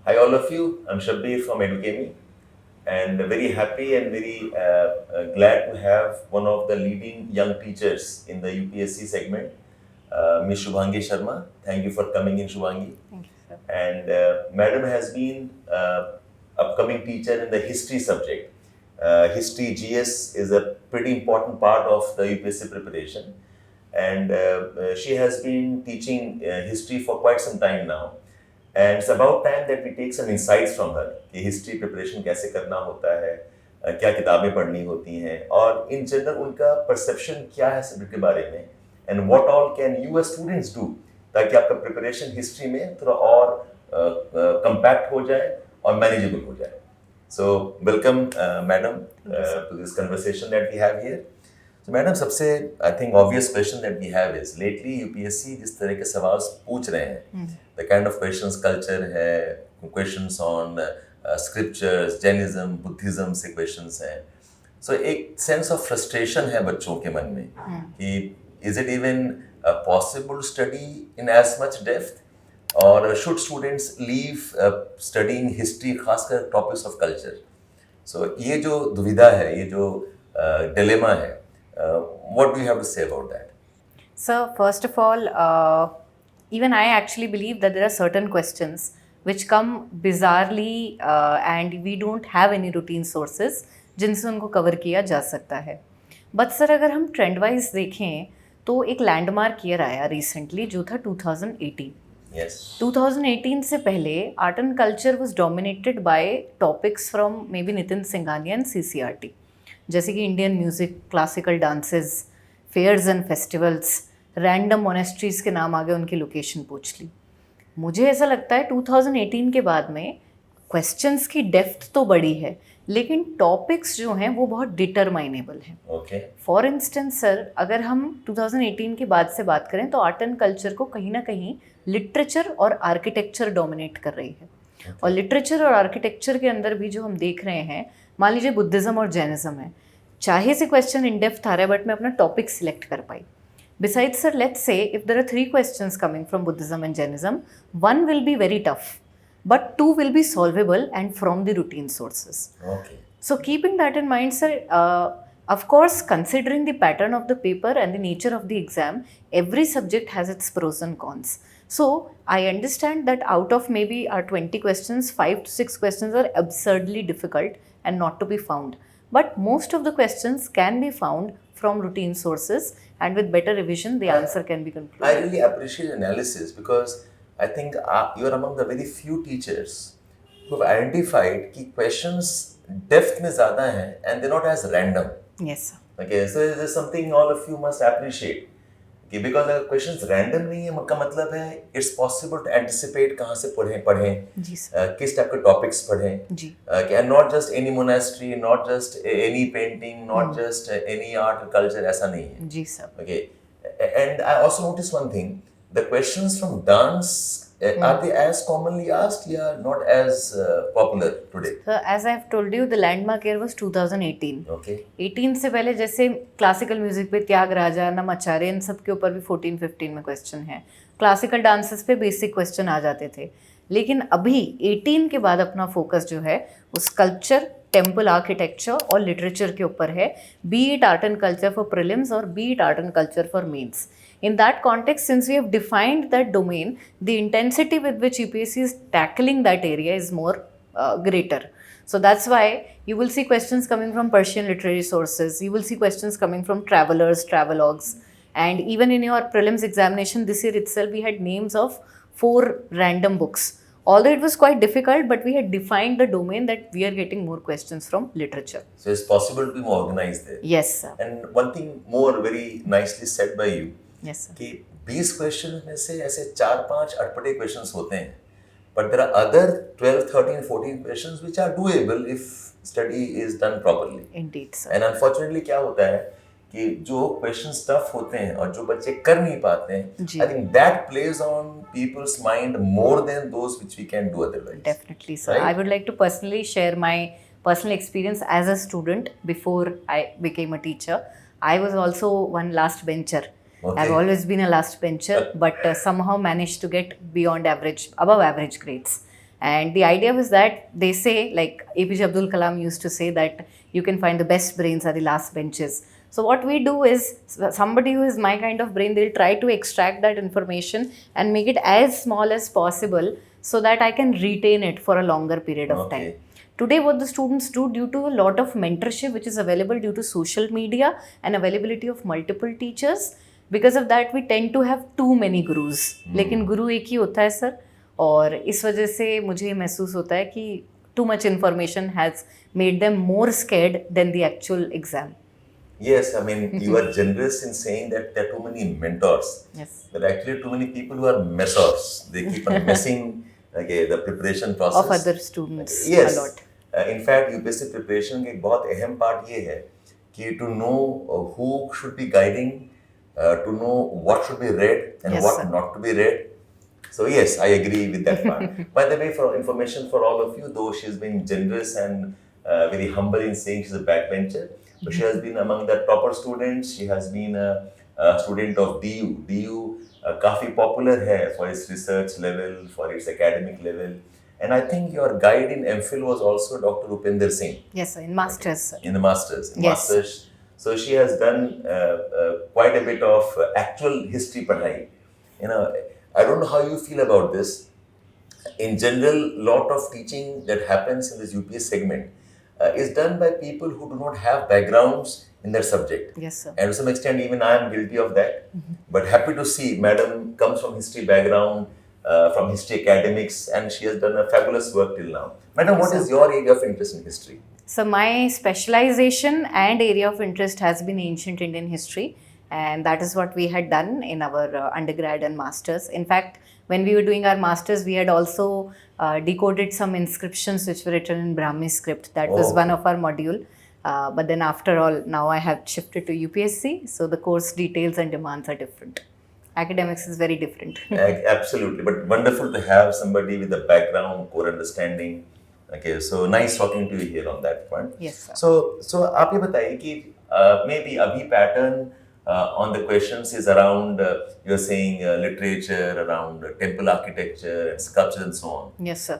Hi all of you, I'm Shabbir from Edukemy and very happy and very glad to have one of the leading young teachers in the UPSC segment, Ms. Shubhangi Sharma. Thank you for coming in, Shubhangi. Thank you, sir. And Madam has been upcoming teacher in the history subject. History GS is a pretty important part of the UPSC preparation. And she has been teaching history for quite some time now. And it's about time that we take some insights from her कि history preparation कैसे करना होता है, क्या किताबें पढ़नी होती हैं और इन जनरल उनका परसेप्शन क्या है सब्जेक्ट के बारे में and what all can you as students do ताकि आपका प्रिपरेशन हिस्ट्री में थोड़ा और कंपैक्ट हो जाए और मैनेजेबल हो जाए. So welcome madam to this conversation that we have here. So madam सबसे I think obvious question that we have is lately UPSC जिस तरह के सवाल पूछ रहे हैं the kind of questions culture है, questions on scriptures, Jainism, Buddhism से क्वेश्चंस हैं. सो एक सेंस ऑफ फ्रस्ट्रेशन है बच्चों के मन में कि is it even possible study in as much depth और should students leave studying history, खासकर टॉपिक्स ऑफ कल्चर. सो ये जो दुविधा है, ये जो डिलेमा है, what do you have to say about that? So, first of all, even I actually believe that there are certain questions which come bizarrely and we don't have any routine sources जिनसे उनको cover किया जा सकता है. But sir अगर हम trend wise देखें तो एक लैंडमार्क ईयर आया रिसेंटली जो था 2018. Yes. 2018 से पहले art and culture was dominated by topics from maybe Nitin Singhania and CCRT, जैसे कि Indian music, classical dances, fairs and festivals, random monasteries के नाम आगे उनकी लोकेशन पूछ ली. मुझे ऐसा लगता है 2018 के बाद में क्वेश्चंस की डेप्थ तो बड़ी है लेकिन टॉपिक्स जो हैं वो बहुत डिटरमाइनेबल हैं. Okay. फॉर इंस्टेंस सर अगर हम 2018 के बाद से बात करें तो आर्ट एंड कल्चर को कहीं ना कहीं लिटरेचर और आर्किटेक्चर डोमिनेट कर रही है. और लिटरेचर और आर्किटेक्चर के अंदर भी जो हम देख रहे हैं, मान लीजिए बुद्धिज़्म और जैनिज्म है, चाहे से क्वेश्चन इन डेप्थ आ रहा है बट मैं अपना टॉपिक सिलेक्ट कर पाई. Besides sir let's say if there are 3 questions coming from Buddhism and Jainism, 1 will be very tough but 2 will be solvable and from the routine sources. Okay. So keeping that in mind sir, of course considering the pattern of the paper and the nature of the exam, every subject has its pros and cons. So I understand that out of maybe our 20 questions, 5 to 6 questions are absurdly difficult and not to be found. But most of the questions can be found from routine sources and with better revision the answer can be concluded. I really appreciate analysis because I think you are among the very few teachers who have identified कि questions depth में ज़्यादा हैं and they're not as random. Yes sir. Okay, so this is something all of you must appreciate. कि because अगर questions random नहीं है का मतलब है it's possible to anticipate कहाँ से पढ़ें जी सर. किस टाइप के topics पढ़ें जी. and not just any monastery, not just any painting, not just any art or culture, ऐसा नहीं है. जी sir. Okay, and I also noticed one thing. The questions from dance are they as commonly asked? Yeah, not as popular today. So as I have told you, the landmark year was 2018. Okay. 18 से पहले जैसे classical music पे त्यागराजा, नमाचार्य, इन सब के ऊपर भी 14-15 में question है. क्लासिकल डांसेस पे बेसिक क्वेश्चन आ जाते थे. लेकिन अभी 18 के बाद अपना फोकस जो है वो स्कल्पचर, टेम्पल आर्किटेक्चर और लिटरेचर के ऊपर है, be it art and culture for prelims और be it art and culture for mains. In that context, since we have defined that domain, the intensity with which UPSC is tackling that area is more greater. So that's why you will see questions coming from Persian literary sources, you will see questions coming from travelers, travelogues, and even in your prelims examination this year itself we had names of 4 random books. Although it was quite difficult, but we had defined the domain that we are getting more questions from literature. So it's possible to be more organized there. Yes sir. And one thing more very nicely said by you. Yes sir. कि 20 question में से ऐसे 4-5 अटपटे questions होते हैं but there are other 12, 13, 14 questions which are doable if study is done properly. Indeed sir. And unfortunately क्या होता है कि जो questions tough होते हैं और जो बच्चे कर नहीं पाते हैं, I think that plays on people's mind more than those which we can do otherwise. Definitely sir. Right? I would like to personally share my personal experience as a student before I became a teacher. I was also one last bencher. Okay. I've always been a last bencher, but somehow managed to get beyond average, above average grades. And the idea was that they say, like APJ Abdul Kalam used to say, that you can find the best brains are the last benches. So what we do is, somebody who is my kind of brain, they'll try to extract that information and make it as small as possible so that I can retain it for a longer period of time. Today, what the students do, due to a lot of mentorship which is available due to social media and availability of multiple teachers, because of that we tend to have too many gurus. लेकिन गुरु एक ही होता है sir, और इस वजह से मुझे महसूस होता है कि too much information has made them more scared than the actual exam. Yes, I mean, you are generous in saying that there are too many mentors. Yes. There are actually too many people who are messors. They keep on messing the preparation process. Of other students yes. a lot. In fact, UPSC preparation का एक बहुत अहम part ये है कि to know who should be guiding, to know what should be read and Yes, what sir. not to be read. So yes, I agree with that part. By the way, for information for all of you, though she's been generous and very humble in saying she's a backbencher, so she has been among the topper students. She has been a student of DU. DU काफी popular है for its research level, for its academic level. And I think your guide in MPhil was also Dr. Upender Singh. Yes, sir, in masters. Sir. In the masters. In Yes. masters. So she has done quite a bit of actual history padhai. You know, I don't know how you feel about this. In general, lot of teaching that happens in this UPS segment is done by people who do not have backgrounds in their subject. Yes, sir. And to some extent, even I am guilty of that. But happy to see Madam comes from history background, from history academics, and she has done a fabulous work till now. Madam, what is your area of interest in history? So my specialization and area of interest has been ancient Indian history, and that is what we had done in our undergrad and masters. In fact, when we were doing our masters, we had also decoded some inscriptions which were written in Brahmi script. That was one of our module. But then after all, now I have shifted to UPSC, so the course details and demands are different. Academics is very different. Absolutely, but wonderful to have somebody with a background, core understanding. Okay, so nice talking to you here on that point. Yes, sir. So आप ये बताइए कि maybe अभी pattern on the questions is around you're saying literature, around temple architecture and sculpture and so on. Yes, sir.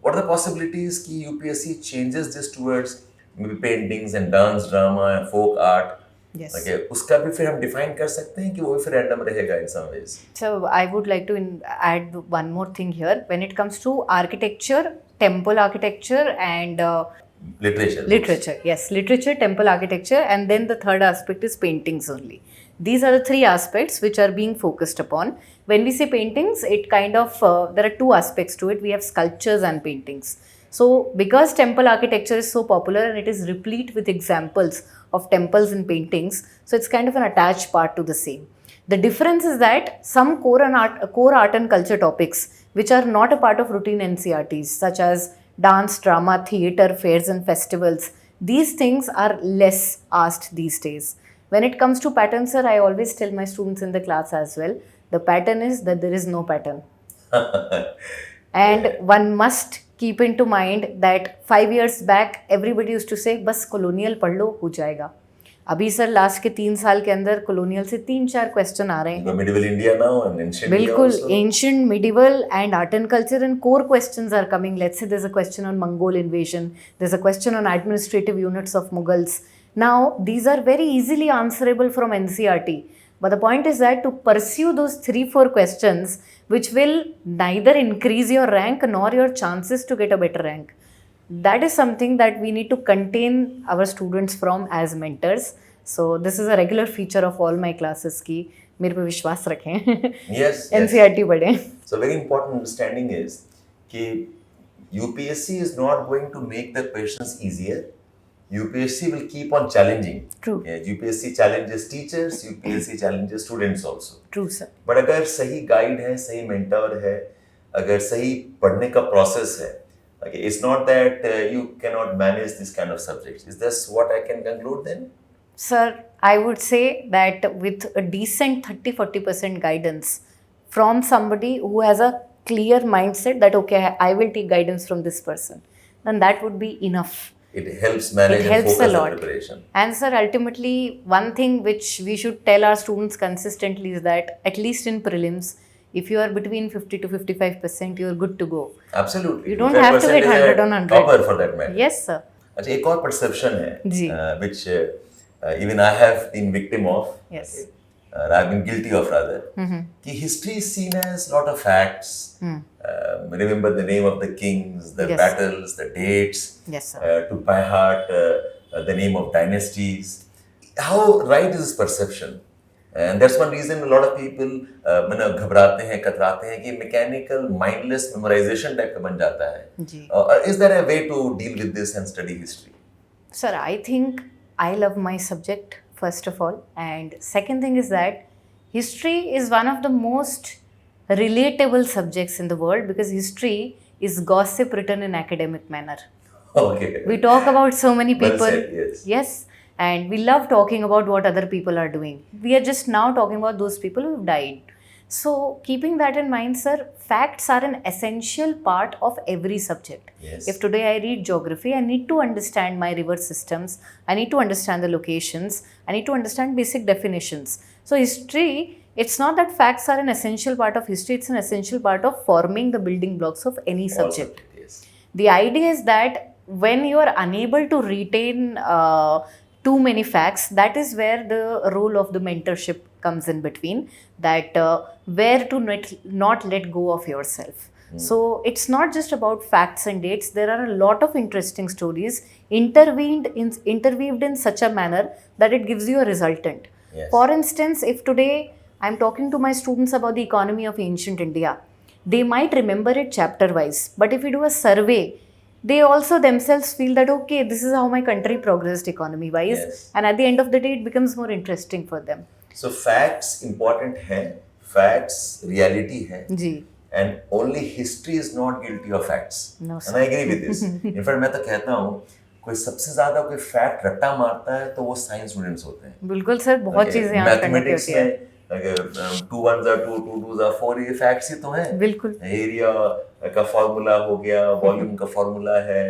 What are the possibilities कि UPSC changes this towards maybe paintings and dance, drama and folk art? Yes. Okay, उसका भी फिर हम define कर सकते हैं कि वो भी फिर random रहेगा in some ways. So I would like to add one more thing here. When it comes to architecture, temple architecture and literature. Yes, literature, temple architecture, and then the third aspect is paintings only. These are the three aspects which are being focused upon. When we say paintings, it kind of, there are two aspects to it. We have sculptures and paintings. So because temple architecture is so popular and it is replete with examples of temples and paintings, so it's kind of an attached part to the same. The difference is that some core art and culture topics which are not a part of routine NCRTs, such as dance, drama, theatre, fairs and festivals, these things are less asked these days. When it comes to pattern, sir, I always tell my students in the class as well, the pattern is that there is no pattern. And one must keep into mind that 5 years back, everybody used to say, बस colonial पढ़ लो हो जाएगा. अभी sir last के 3 साल के अंदर colonial से 3-4 क्वेश्चन आ रहे हैं. Medieval India now and ancient बिल्कुल, India also. ancient, medieval and art and culture and core questions are coming. Let's say there's a question on Mongol invasion. There's a question on administrative units of Mughals. Now, these are very easily answerable from NCRT. But the point is that to pursue those 3-4 questions, which will neither increase your rank nor your chances to get a better rank, that is something that we need to contain our students from as mentors. So this is a regular feature of all my classes ki मेरे पे विश्वास रखें. Yes. NCRT पढ़ें. So very important understanding is कि UPSC is not going to make the questions easier. UPSC will keep on challenging. True. Yeah, UPSC challenges teachers, UPSC challenges students also. True, sir. But अगर सही guide है, सही mentor है, अगर सही पढ़ने का process है, okay, it's not that you cannot manage this kind of subjects. Is this what I can conclude then? Sir, I would say that with a decent 30-40% guidance from somebody who has a clear mindset that, okay, I will take guidance from this person, then that would be enough. It helps manage and focus the preparation. And sir, ultimately, one thing which we should tell our students consistently is that at least in prelims, If you are between 50 to 55%, you're good to go. Absolutely. You don't have to get 100 on 100. Topper for that matter. Yes, sir. अच्छा, एक और perception है, जी. which even I have been victim of. Yes. Okay. I've been guilty of rather. कि history is seen as lot of facts. Remember the name of the kings, the Yes. battles, the dates. Yes, sir. To by heart the name of dynasties. How right is this perception? And that's one reason a lot of people घबराते हैं, कतराते हैं कि mechanical, mindless memorization type का बन जाता है. जी. Is there a way to deal with this and study history? Sir, I think I love my subject, first of all. And second thing is that history is one of the most relatable subjects in the world, because history is gossip written in academic manner. Okay. We talk about so many people. Well said, yes. Yes. And we love talking about what other people are doing. We are just now talking about those people who have died. So, keeping that in mind, sir, facts are an essential part of every subject. Yes. If today I read geography, I need to understand my river systems, I need to understand the locations, I need to understand basic definitions. So, history, it's not that facts are an essential part of history, it's an essential part of forming the building blocks of any subject. Yes. The idea is that when you are unable to retain too many facts, that is where the role of the mentorship comes in between, that where to not let go of yourself. So it's not just about facts and dates. There are a lot of interesting stories interweaved in such a manner that it gives you a resultant. Yes. For instance, if today I'm talking to my students about the economy of ancient India, they might remember it chapter wise, but if you do a survey, they also themselves feel that, okay, this is how my country progressed economy wise. Yes. And at the end of the day, it becomes more interesting for them. So facts important है, facts reality है, जी. and only history is not guilty of facts. No, And I agree with this. In fact, मैं तो कहता हूँ, कोई सबसे ज्यादा कोई फैक्ट रट्टा मारता है तो वो साइंस स्टूडेंट्स होते हैं. बिल्कुल सर, बहुत चीजें याद करने की होती है. मैथमेटिक्स में 2 1s are 2, 2 2s are 4, ये फैक्ट्स ही तो हैं. बिल्कुल. एरिया का फार्मूला हो गया, वॉल्यूम का फार्मूला है,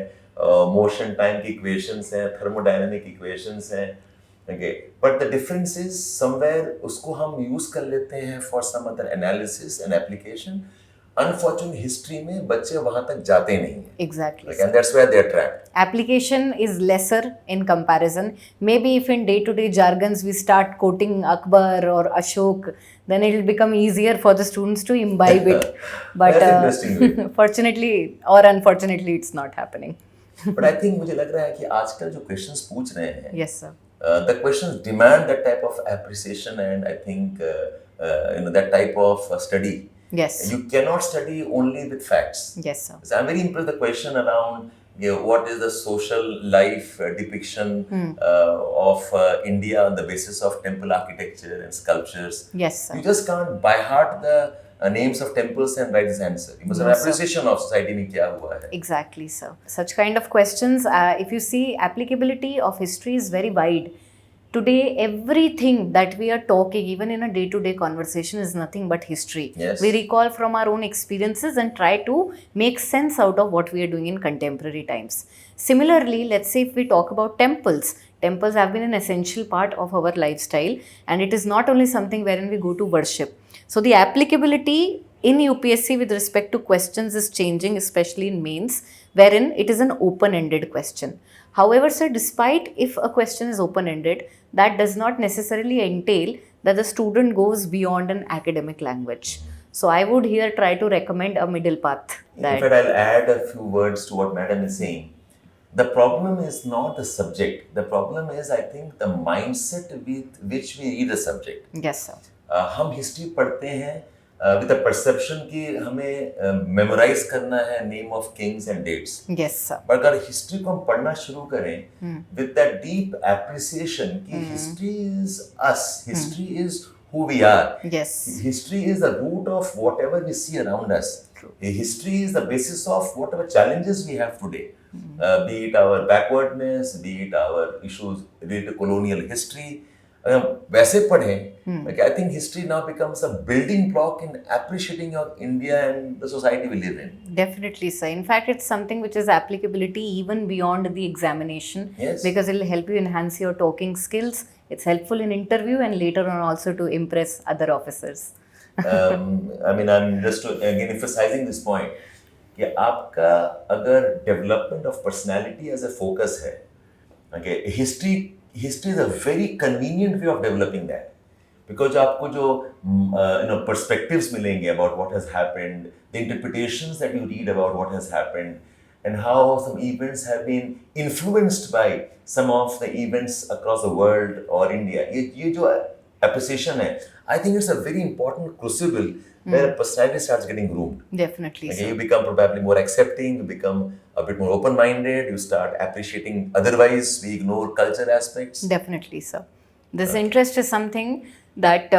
मोशन टाइम की इक्वेशंस हैं, थर्मोडायनामिक इक्वेशंस हैं. Okay, but the difference is somewhere उसको हम यूज कर लेते हैं for some other analysis and application. Unfortunately, history में बच्चे वहाँ तक जाते नहीं हैं. Exactly. And that's where they are trapped. Application is lesser in comparison. Maybe if in day-to-day jargons we start quoting Akbar or Ashok, then it will become easier for the students to imbibe it. But That's interesting. fortunately or unfortunately, it's not happening. But I think मुझे लग रहा है कि आजकल जो questions पूछ रहे हैं, Yes, sir. The questions demand that type of appreciation and I think that type of study. Yes. You cannot study only with facts. Yes, sir. So I'm very impressed with the question around what is the social life depiction of India on the basis of temple architecture and sculptures. Yes, sir. You just can't by heart the names of temples and write this answer. You must have appreciation of society में क्या हुआ है. Exactly, sir. Such kind of questions, if you see, applicability of history is very wide. Today, everything that we are talking, even in a day-to-day conversation, is nothing but history. Yes. We recall from our own experiences and try to make sense out of what we are doing in contemporary times. Similarly, let's say if we talk about temples, temples have been an essential part of our lifestyle, and it is not only something wherein we go to worship. So the applicability in UPSC with respect to questions is changing, especially in mains, wherein it is an open-ended question. However, sir, despite if a question is open-ended, that does not necessarily entail that the student goes beyond an academic language. So I would here try to recommend a middle path. In fact, I'll add a few words to what Madam is saying. The problem is not the subject. The problem is, I think, the mindset with which we read the subject. Yes, sir. हम history पढ़ते हैं with the perception कि हमें memorize करना है name of kings and dates. Yes, sir. पर अगर history को हम पढ़ना शुरू करें with that deep appreciation कि history is us, history is who we are. Yes. History is the root of whatever we see around us. True. History is the basis of whatever challenges we have today. Be it our backwardness, be it our issues related to colonial history. वैसे पढ़ें, like I think history now becomes a building block in appreciating your India and the society we live in. Definitely, sir. In fact, it's something which is applicability even beyond the examination. Yes. Because it will help you enhance your talking skills. It's helpful in interview and later on also to impress other officers. I mean, I'm just again emphasizing this point कि आपका अगर development of personality as a focus है, okay, history is a very convenient way of developing that. Because आपको जो perspectives मिलेंगे about what has happened, the interpretations that you read about what has happened, and how some events have been influenced by some of the events across the world or India. ये जो appreciation है, I think it's a very important crucible where a personality starts getting groomed. Definitely, Okay, sir. you become probably more accepting, you become a bit more open-minded, you start appreciating otherwise we ignore culture aspects. Definitely, sir. This interest is something that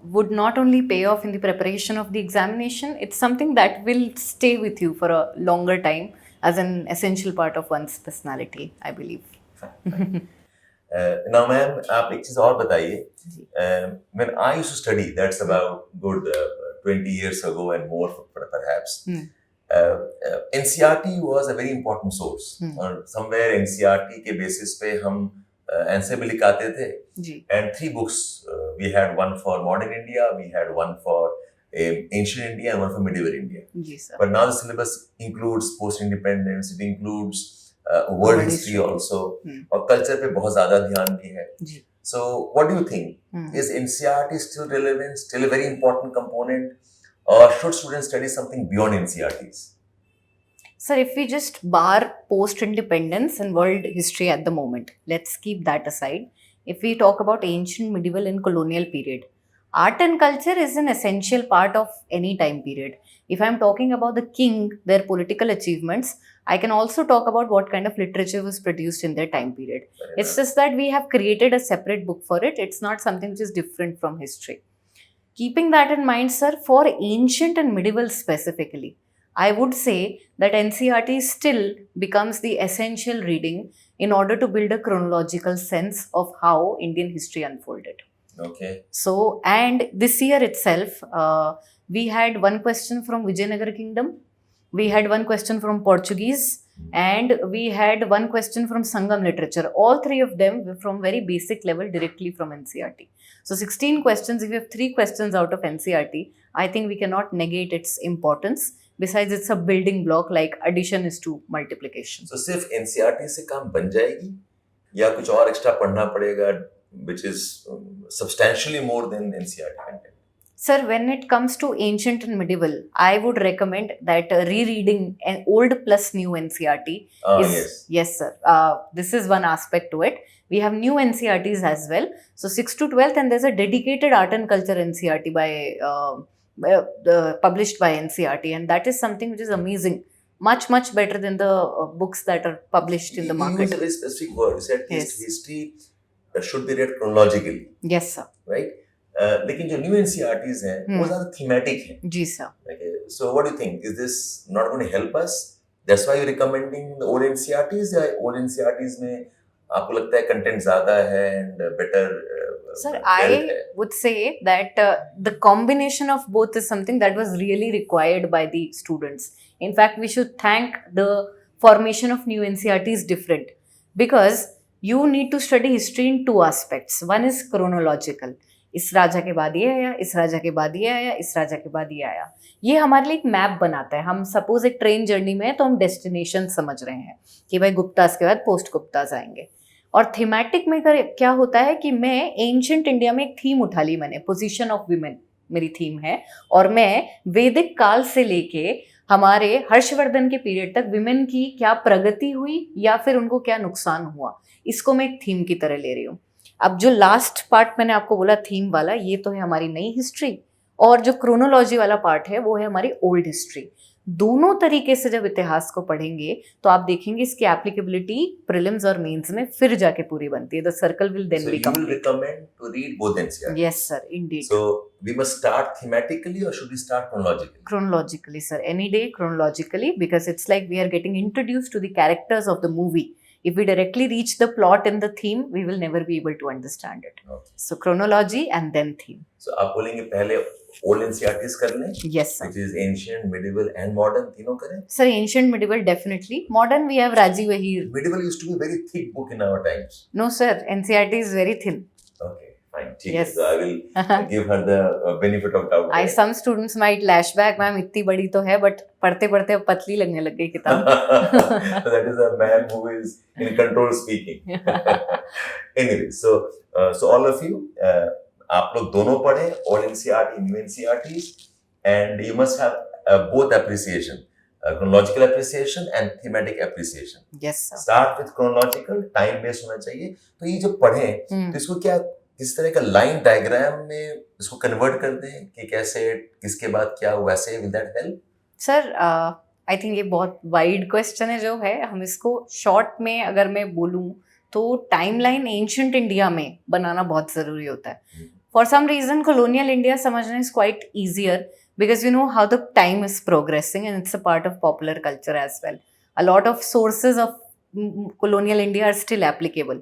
would not only pay off in the preparation of the examination, it's something that will stay with you for a longer time as an essential part of one's personality, I believe. Now, ma'am, आप एक चीज और बताइए. When I used to study, that's about good 20 years ago and more perhaps. NCERT was a very important source. और somewhere NCERT के basis पे हम answer भी लिखाते थे. And 3 books. We had one for modern India, we had one for ancient India, and one for medieval India. But now the syllabus includes post-independence, it includes world history also, और culture पे बहुत ज़्यादा ध्यान भी है. So, what do you think? Is NCERT still relevant, still a very important component, or should students study something beyond NCERTs? Sir, if we just bar post-independence and world history at the moment, let's keep that aside. If we talk about ancient, medieval and colonial period, art and culture is an essential part of any time period. If I'm talking about the king, their political achievements, I can also talk about what kind of literature was produced in their time period. It's just that we have created a separate book for it. It's not something which is different from history. Keeping that in mind, sir, for ancient and medieval specifically, I would say that NCERT still becomes the essential reading in order to build a chronological sense of how Indian history unfolded. Okay. So, and this year itself, we had one question from Vijayanagar Kingdom, we had one question from Portuguese, and we had one question from Sangam literature. All 3 of them were from very basic level directly from NCERT. So 16 questions, if you have 3 questions out of NCERT, I think we cannot negate its importance. Besides, it's a building block like addition is to multiplication. So सिर्फ NCERT से काम बन जाएगी या कुछ और extra पढ़ना पड़ेगा which is substantially more than NCERT content? Sir, when it comes to ancient and medieval, I would recommend that rereading an old plus new NCERT is... Yes, sir. This is one aspect to it. We have new NCERTs as well. So 6th to 12th, and there's a dedicated art and culture NCERT published by NCERT, and that is something which is amazing. Much better than the books that are published in the market. You use a very specific word. You said history should be read chronologically. Yes, sir. Right? लेकिन जो new NCERTs हैं वो ज़्यादा thematic हैं. जी sir. Okay. So what do you think? Is this not going to help us? That's why you're recommending the old NCERTs या old NCERTs में आपको लगता है content ज़्यादा है and better? Sir, I would say that the combination of both is something that was really required by the students. In fact, we should thank the formation of new NCERTs different, because you need to study history in 2 aspects. One is chronological. इस राजा के बाद ये आया, इस राजा के बाद ये आया, इस राजा के बाद ये आया. ये हमारे लिए एक मैप बनाता है. हम सपोज एक ट्रेन जर्नी में है तो हम डेस्टिनेशन समझ रहे हैं कि भाई गुप्तास के बाद पोस्ट गुप्तास आएंगे. और थीमेटिक में क्या होता है कि मैं एंशिएंट इंडिया में एक थीम उठा ली, मैंने पोजीशन ऑफ विमेन मेरी थीम है, और मैं वैदिक काल से लेके हमारे हर्षवर्धन के पीरियड तक विमेन की क्या प्रगति हुई या फिर उनको क्या नुकसान हुआ, इसको मैं एक थीम की तरह ले रही हूँ. अब जो लास्ट पार्ट मैंने आपको बोला थीम वाला, ये तो है हमारी नई हिस्ट्री, और जो क्रोनोलॉजी वाला पार्ट है वो है हमारी ओल्ड हिस्ट्री. दोनों तरीके से जब इतिहास को पढ़ेंगे तो आप देखेंगे इसकी एप्लीकेबिलिटी प्रीलिम्स और मेंस में फिर जाके पूरी बनती है. The circle will then be complete. So you will recommend to read both NCERTs? Yes sir, indeed. So we must start thematically or should we start chronologically? Chronologically, sir. Any day chronologically, because it's like we are getting introduced to the characters of the movie. If we directly reach the plot and the theme, we will never be able to understand it. Okay. So chronology and then theme. So आप बोलेंगे पहले old NCERTs कर लें? Yes sir. Which is ancient, medieval and modern, तीनों करें? Sir, ancient, medieval definitely. Modern we have Raji Vahir. Medieval used to be a very thick book in our times. No sir, NCERT is very thin. Okay, fine. ठीक है, Yes. so I will give her the benefit of doubt. Some students might lash back, ma'am इतनी बड़ी तो है but पढ़ते पढ़ते अब पतली लगने लग गई किताब. That is a man who is in control speaking. Anyway, so all of you, आप लोग दोनों पढ़े, all NCERT, new NCERTs, and you must have both appreciation, chronological appreciation and thematic appreciation. Yes sir. Start with chronological, time based होना चाहिए. तो ये जो पढ़े, तो इसको क्या किस तरह का लाइन डायग्राम में इसको कन्वर्ट कर दें कि कैसे किसके बाद क्या वैसे, will that help? Sir I think ये बहुत वाइड क्वेश्चन है जो है, हम इसको शॉर्ट में अगर मैं बोलूँ तो टाइमलाइन एंशिएंट इंडिया में बनाना बहुत ज़रूरी होता है. For some reason colonial India समझना is quite easier because you know how the time is progressing and it's a part of popular culture as well. A lot of sources of colonial India are still applicable.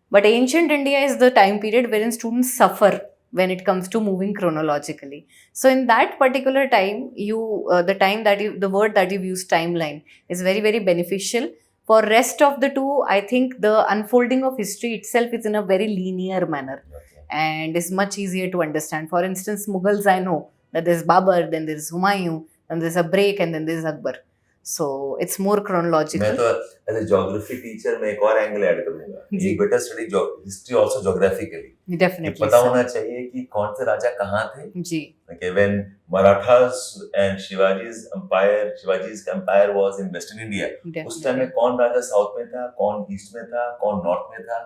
But ancient India is the time period wherein students suffer when it comes to moving chronologically. So in that particular time, the word that you've used, timeline, is very, very beneficial. For rest of the two, I think the unfolding of history itself is in a very linear manner and is much easier to understand. For instance, Mughals, I know that there's Babur, then there's Humayun, then there's a break, and then there's Akbar. So it's more chronological. मैं तो as a geography teacher मैं एक और angle add करूंगा. You better study history also geographically. Definitely. पता होना चाहिए कि कौन से राजा कहाँ थे. जी. Okay, when Marathas and Shivaji's empire was in Western India. उस टाइम में कौन राजा साउथ में था, कौन ईस्ट में था, कौन नॉर्थ में था.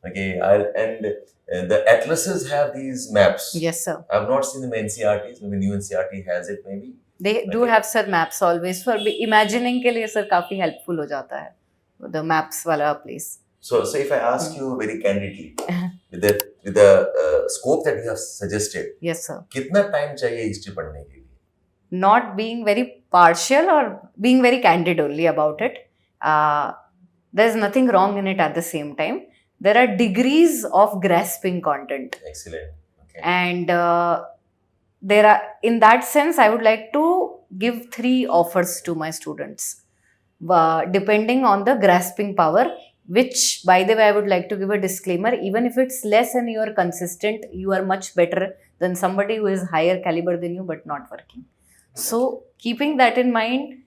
Okay, and the atlases have these maps. Yes, sir. I've not seen them in NCERTs. Maybe new NCERT has it. Maybe they do have sir maps always for imagining के लिए sir काफी helpful हो जाता है the maps वाला place. So if I ask you very candidly, with the scope that you have suggested, yes sir, कितना time चाहिए history पढ़ने के लिए? Not being very partial or being very candid only about it. There's nothing wrong in it at the same time. There are degrees of grasping content. Excellent. Okay. And there are, in that sense, I would like to give 3 offers to my students, depending on the grasping power, which, by the way, I would like to give a disclaimer, even if it's less and you are consistent, you are much better than somebody who is higher caliber than you but not working. So, keeping that in mind,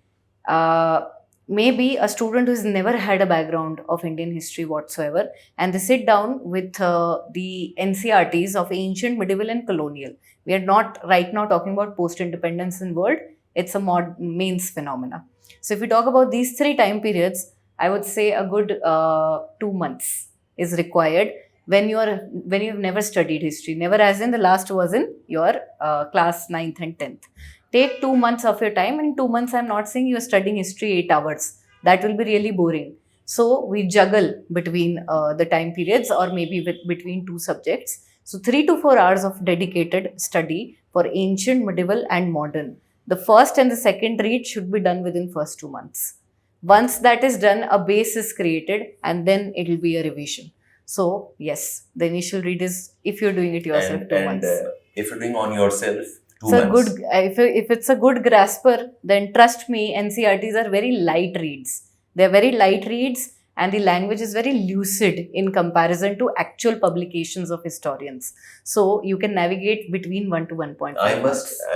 maybe a student who has never had a background of Indian history whatsoever, and they sit down with the NCERTs of ancient, medieval and colonial. We are not right now talking about post-independence in world. It's a mains phenomena. So if we talk about these 3 time periods, I would say a good 2 months is required when you've never studied history. Never as in the last was in your class 9th and 10th. Take 2 months of your time. In 2 months, I'm not saying you're studying history 8 hours. That will be really boring. So we juggle between the time periods or maybe between 2 subjects. So 3 to 4 hours of dedicated study for ancient, medieval and modern. The first and the second read should be done within first 2 months. Once that is done, a base is created and then it will be a revision. So yes, the initial read is, if you're doing it yourself, 2 months. If you're doing on yourself, 2 so months. Good. If it's a good grasper, then trust me, NCERTs are very light reads. They're very light reads, and the language is very lucid in comparison to actual publications of historians. So you can navigate between 1 to 1.5. I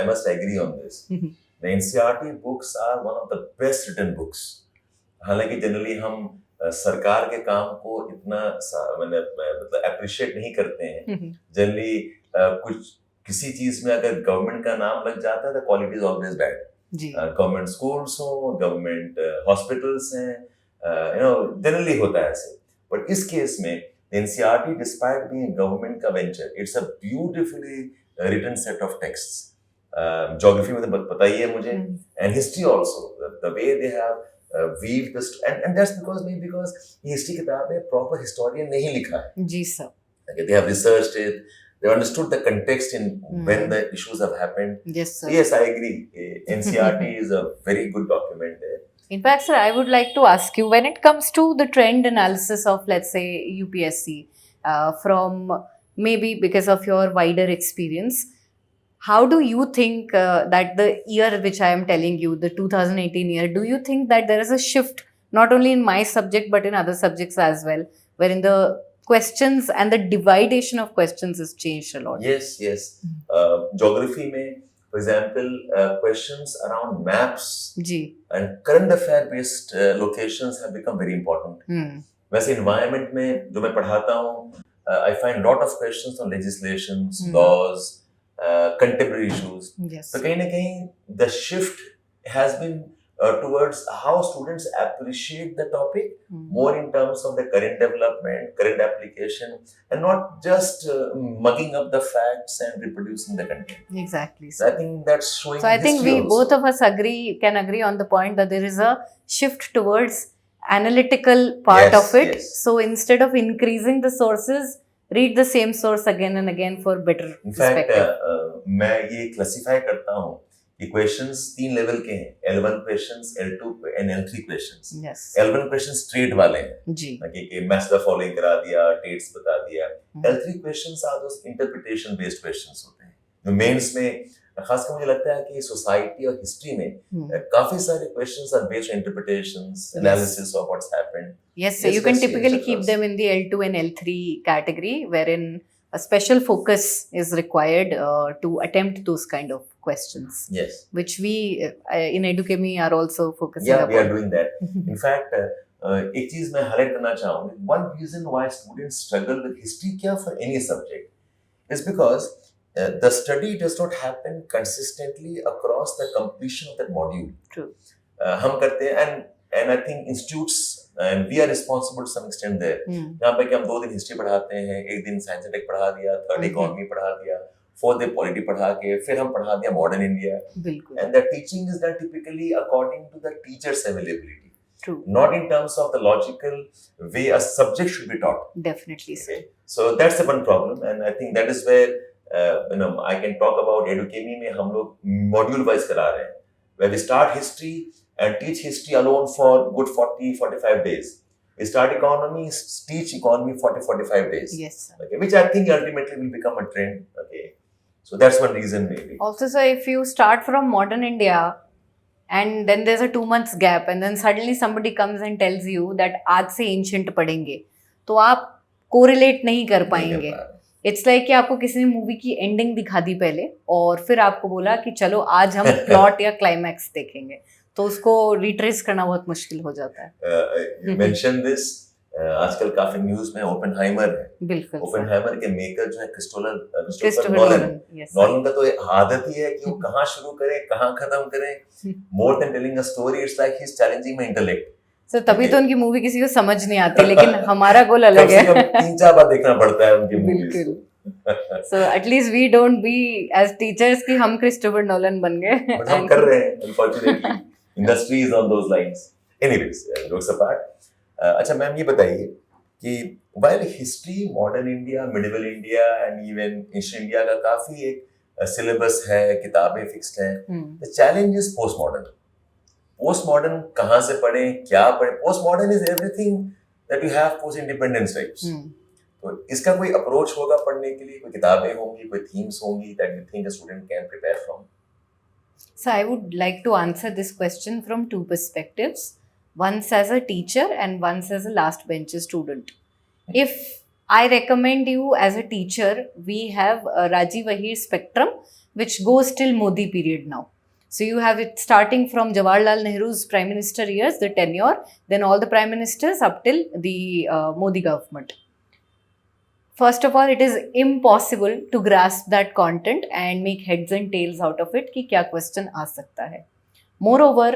must agree on this. The NCERT books are one of the best written books. हालांकि generally हम सरकार के काम को इतना मतलब appreciate नहीं करते हैं. जनरली कुछ किसी चीज में अगर गवर्नमेंट का नाम लग जाता है तो quality is always bad. Government schools हो, गवर्नमेंट हॉस्पिटल्स हैं, जनरली होता है ऐसे. बट इस केस में एनसीईआरटी, डिस्पाइट बीइंग गवर्नमेंट का venture, it's a beautifully written set of texts. Geography में तो पता ही है मुझे, and history also, the way they have weaved this, and that's because history किताब में प्रॉपर हिस्टोरियन नहीं लिखा है. जी sir. They have researched it. They understood the context in when the issues have happened. Yes, sir. Yes, I agree. NCERT is a very good document there. In fact, sir, I would like to ask you, when it comes to the trend analysis of, let's say, UPSC, from maybe because of your wider experience, how do you think that the year which I am telling you, the 2018 year, do you think that there is a shift, not only in my subject, but in other subjects as well, wherein the questions and the dividation of questions has changed a lot. Yes, yes. Geography में, for example, questions around maps जी. and current affair based locations have become very important. वैसे environment में जो मैं पढ़ाता हूँ, I find lot of questions on legislations, laws, contemporary issues. Yes. तो कहीं ना कहीं the shift has been towards how students appreciate the topic more in terms of the current development, current application, and not just mugging up the facts and reproducing the content. Exactly. So I think that's showing. So I think we also. both of us can agree on the point that there is a shift towards analytical part Yes, of it. yes. So instead of increasing the sources, read the same source again and again for better In fact, perspective. मैं ये classify करता हूँ कि questions 3 level के हैं, L1 questions, L2 and L3 questions. Yes. L1 questions straight वाले हैं, जी. कि match the following करा दिया, dates बता दिया. L3 questions are those interpretation based questions होते हैं. जो mains में खासकर मुझे लगता है कि society और history में काफी सारे questions are based on interpretations, analysis of what's happened. Yes, so you can typically keep them in the L2 and L3 category, wherein a special focus is required to attempt those kind of questions. Yes. Which we in Edukemy are also focusing Yeah, upon. we are doing that. In fact, एक चीज मैं highlight करना चाहूँगा. One reason why students struggle with history क्या for any subject is because the study does not happen consistently across the completion of that module. True. हम करते हैं and I think institutes and we are responsible to some extent there. यहाँ पे कि हम 2 दिन history पढ़ाते हैं, एक दिन science and tech पढ़ा दिया, third economy पढ़ा दिया, fourth day polity पढ़ा के, फिर हम पढ़ा दिया modern India. बिल्कुल. And the teaching is done typically according to the teacher's availability. True. Not in terms of the logical way a subject should be taught. Definitely. Okay? So that's the one problem, and I think that is where I can talk about Edukemy में हम लोग module wise करा रहे हैं, where we start history and teach history alone for good 40-45 days. We start economy, teach economy 40-45 days. Yes. Okay, which I think ultimately will become a trend. Okay, so that's one reason maybe. Also, so if you start from modern India and then there's a 2 months gap and then suddenly somebody comes and tells you that आज से ancient पढ़ेंगे, तो आप correlate नहीं कर पाएंगे. It's like कि आपको किसी ने मूवी की एंडिंग दिखा दी पहले और फिर आपको बोला कि चलो आज हम प्लॉट या क्लाइमैक्स देखेंगे, तो उसको रिट्रेस करना बहुत मुश्किल हो जाता है. You mentioned this. आजकल काफी न्यूज में ओपेनहाइमर है. बिल्कुल. ओपेनहाइमर के मेकर जो है क्रिस्टोफर नॉलन. Yes. नॉलन का तो आदत ही है कि वो कहाँ शुरू करे, कहाँ खत्म करे. More than telling a story, it's like he's challenging my intellect. So तभी तो उनकी मूवी किसी को समझ नहीं आती, लेकिन हमारा गोल अलग है. 3-4 बार देखना पड़ता है उनकी मूवीज. बिल्कुल. So at least we don't be as teachers कि हम क्रिस्टोफर नॉलन बन गए. But हम कर रहे हैं, unfortunately. Industry is on those lines. Anyways, jokes apart. अच्छा मैम ये बताइए कि while history, modern India, medieval India and even ancient India का काफी एक syllabus है, किताबें fixed हैं. The challenge is postmodern. Postmodern कहाँ से पढ़ें, क्या पढ़ें? Postmodern is everything that you have post independence types. तो इसका कोई approach होगा पढ़ने के लिए, कोई किताबें होंगी, कोई themes होंगी that you think a student can prepare from? So I would like to answer this question from 2 perspectives. Once as a teacher and once as a last bench student. If I recommend you as a teacher, we have Rajiv Ahir spectrum, which goes till Modi period now. So you have it starting from Jawaharlal Nehru's prime minister years, the tenure, then all the prime ministers up till the Modi government. First of all, it is impossible to grasp that content and make heads and tails out of it कि क्या question आ सकता है. Moreover,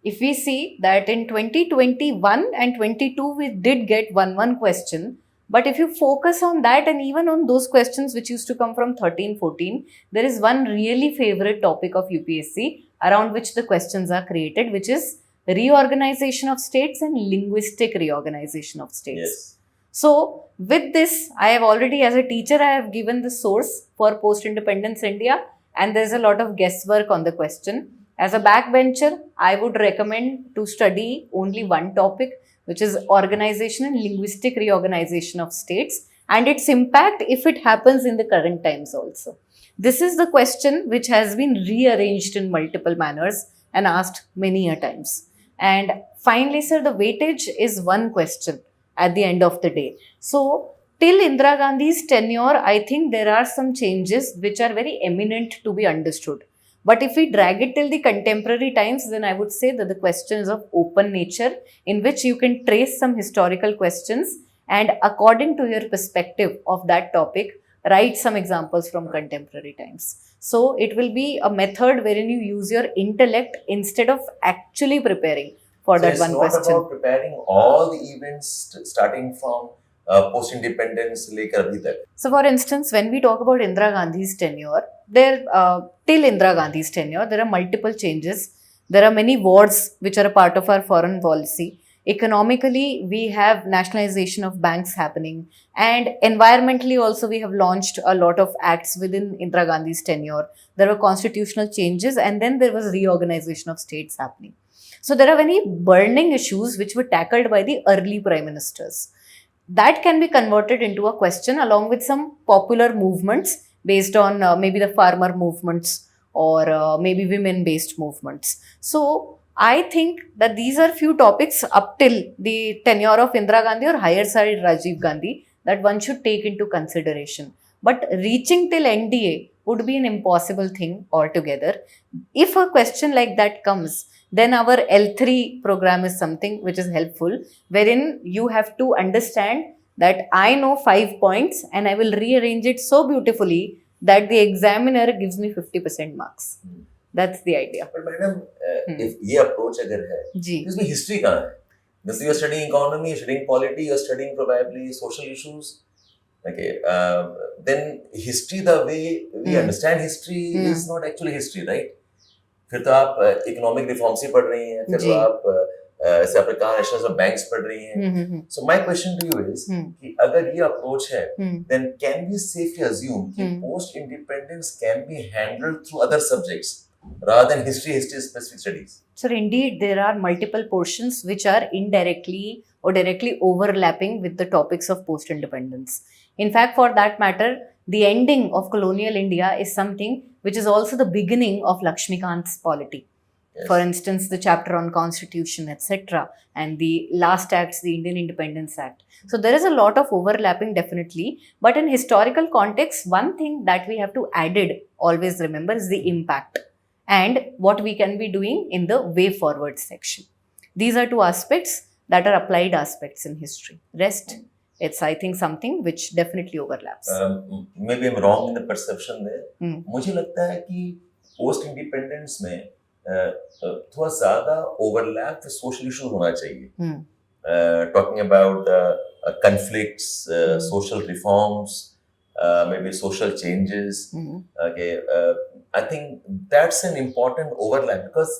if we see that in 2021 and 22 we did get one question, but if you focus on that and even on those questions which used to come from 13-14, there is one really favorite topic of UPSC around which the questions are created, which is reorganization of states and linguistic reorganization of states. Yes. So with this, I have already as a teacher, I have given the source for post-independence India, and there's a lot of guesswork on the question. As a backbencher, I would recommend to study only one topic, which is organization and linguistic reorganization of states and its impact if it happens in the current times also. This is the question which has been rearranged in multiple manners and asked many a times. And finally, sir, the weightage is one question at the end of the day. So till Indira Gandhi's tenure, I think there are some changes which are very eminent to be understood. But if we drag it till the contemporary times, then I would say that the question is of open nature, in which you can trace some historical questions and, according to your perspective of that topic, write some examples from contemporary times. So it will be a method wherein you use your intellect instead of actually preparing for that one question. It's not about preparing all the events starting from post-independence लेकर अभी तक. So, for instance, when we talk about Indira Gandhi's tenure, till Indira Gandhi's tenure, there are multiple changes. There are many wars which are a part of our foreign policy. Economically, we have nationalization of banks happening, and environmentally also we have launched a lot of acts within Indira Gandhi's tenure. There were constitutional changes, and then there was reorganization of states happening. So there are many burning issues which were tackled by the early prime ministers. That can be converted into a question along with some popular movements based on maybe the farmer movements or maybe women based movements. So I think that these are few topics up till the tenure of Indira Gandhi or higher side Rajiv Gandhi that one should take into consideration. But reaching till NDA would be an impossible thing altogether. If a question like that comes, then our L3 program is something which is helpful, wherein you have to understand that I know 5 points and I will rearrange it so beautifully that the examiner gives me 50% marks. That's the idea. But madam, if ये approach अगर है, जी. इसमें history कहाँ है? This you are studying economy, you are studying polity, you are studying probably social issues. Okay, then history, the way we understand history is not actually history, right? फिर तो आप economic reforms ही पढ़ रही हैं, फिर तो आप ऐसे आपने कहा नेशनल ऑफ बैंक्स पढ़ रही हैं. So my question to you is कि अगर ये अप्रोच है, then can we safely assume कि post independence can be handled through other subjects rather than history specific studies? So indeed, there are multiple portions which are indirectly or directly overlapping with the topics of post-independence. In fact, for that matter, the ending of colonial India is something which is also the beginning of Lakshmikant's polity. Yes. For instance, the chapter on constitution, etc. and the last acts, the Indian Independence Act. So there is a lot of overlapping definitely, but in historical context, one thing that we have to always remember is the impact and what we can be doing in the way forward section. These are two aspects that are applied aspects in history. Rest, it's I think something which definitely overlaps. Maybe I'm wrong in the perception there. मुझे लगता है कि post independence में थोड़ा ज़्यादा overlap with social issues होना चाहिए. Talking about conflicts, social reforms, maybe social changes. Okay, I think that's an important overlap because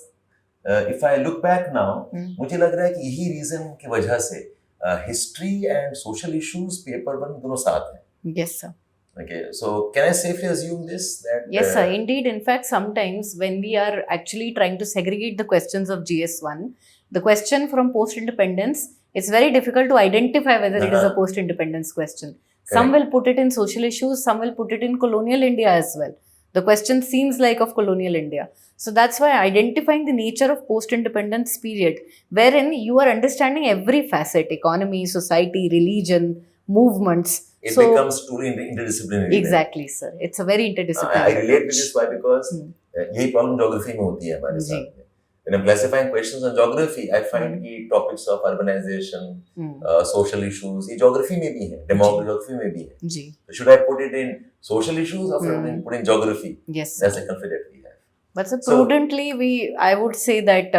if I look back now, मुझे लग रहा है कि यही reason की वजह से history and social issues paper 1 दोनों साथ हैं. Yes, sir. Okay, so can I safely assume this? That, yes, sir. Indeed, in fact, sometimes when we are actually trying to segregate the questions of GS1, the question from post-independence, it's very difficult to identify whether it is a post-independence question. Correct. Some will put it in social issues, some will put it in colonial India as well. The question seems like of colonial India. So that's why identifying the nature of post-independence period, wherein you are understanding every facet, economy, society, religion, movements. It becomes truly interdisciplinary. Exactly, sir. It's a very interdisciplinary. I relate with this why because यही problem geography में होती है हमारे साथ में. When I'm classifying questions on geography, I find कि topics of urbanization, social issues, ये geography में भी है, demography में भी है. जी. So should I put it in social issues or put in geography? Yes. That's a conflict we have. But so prudently, I would say that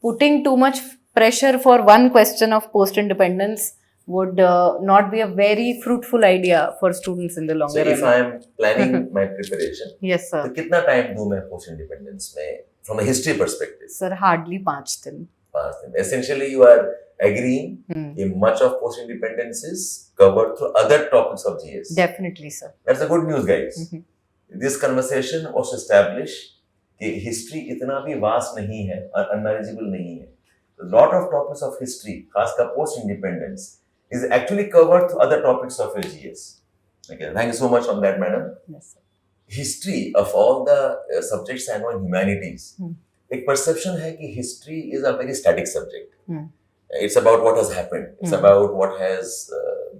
putting too much pressure for one question of post-independence would not be a very fruitful idea for students in the long run. So if I am planning my preparation, yes, sir. तो कितना time दूँ मैं post-independence में? From a history perspective. Sir, hardly 5 दिन. 5 दिन. Essentially, you are agreeing that much of post-independence is covered through other topics of GS. Definitely, sir. That's the good news, guys. This conversation was to establish that history इतना भी vast नहीं है और unmanageable नहीं है. A lot of topics of history, खासकर post-independence, is actually covered through other topics of your GS. Okay, thank you so much on that, madam. Yes, sir. History of all the subjects I know in humanities, एक perception है कि history is a very static subject. It's about what has happened. It's about what has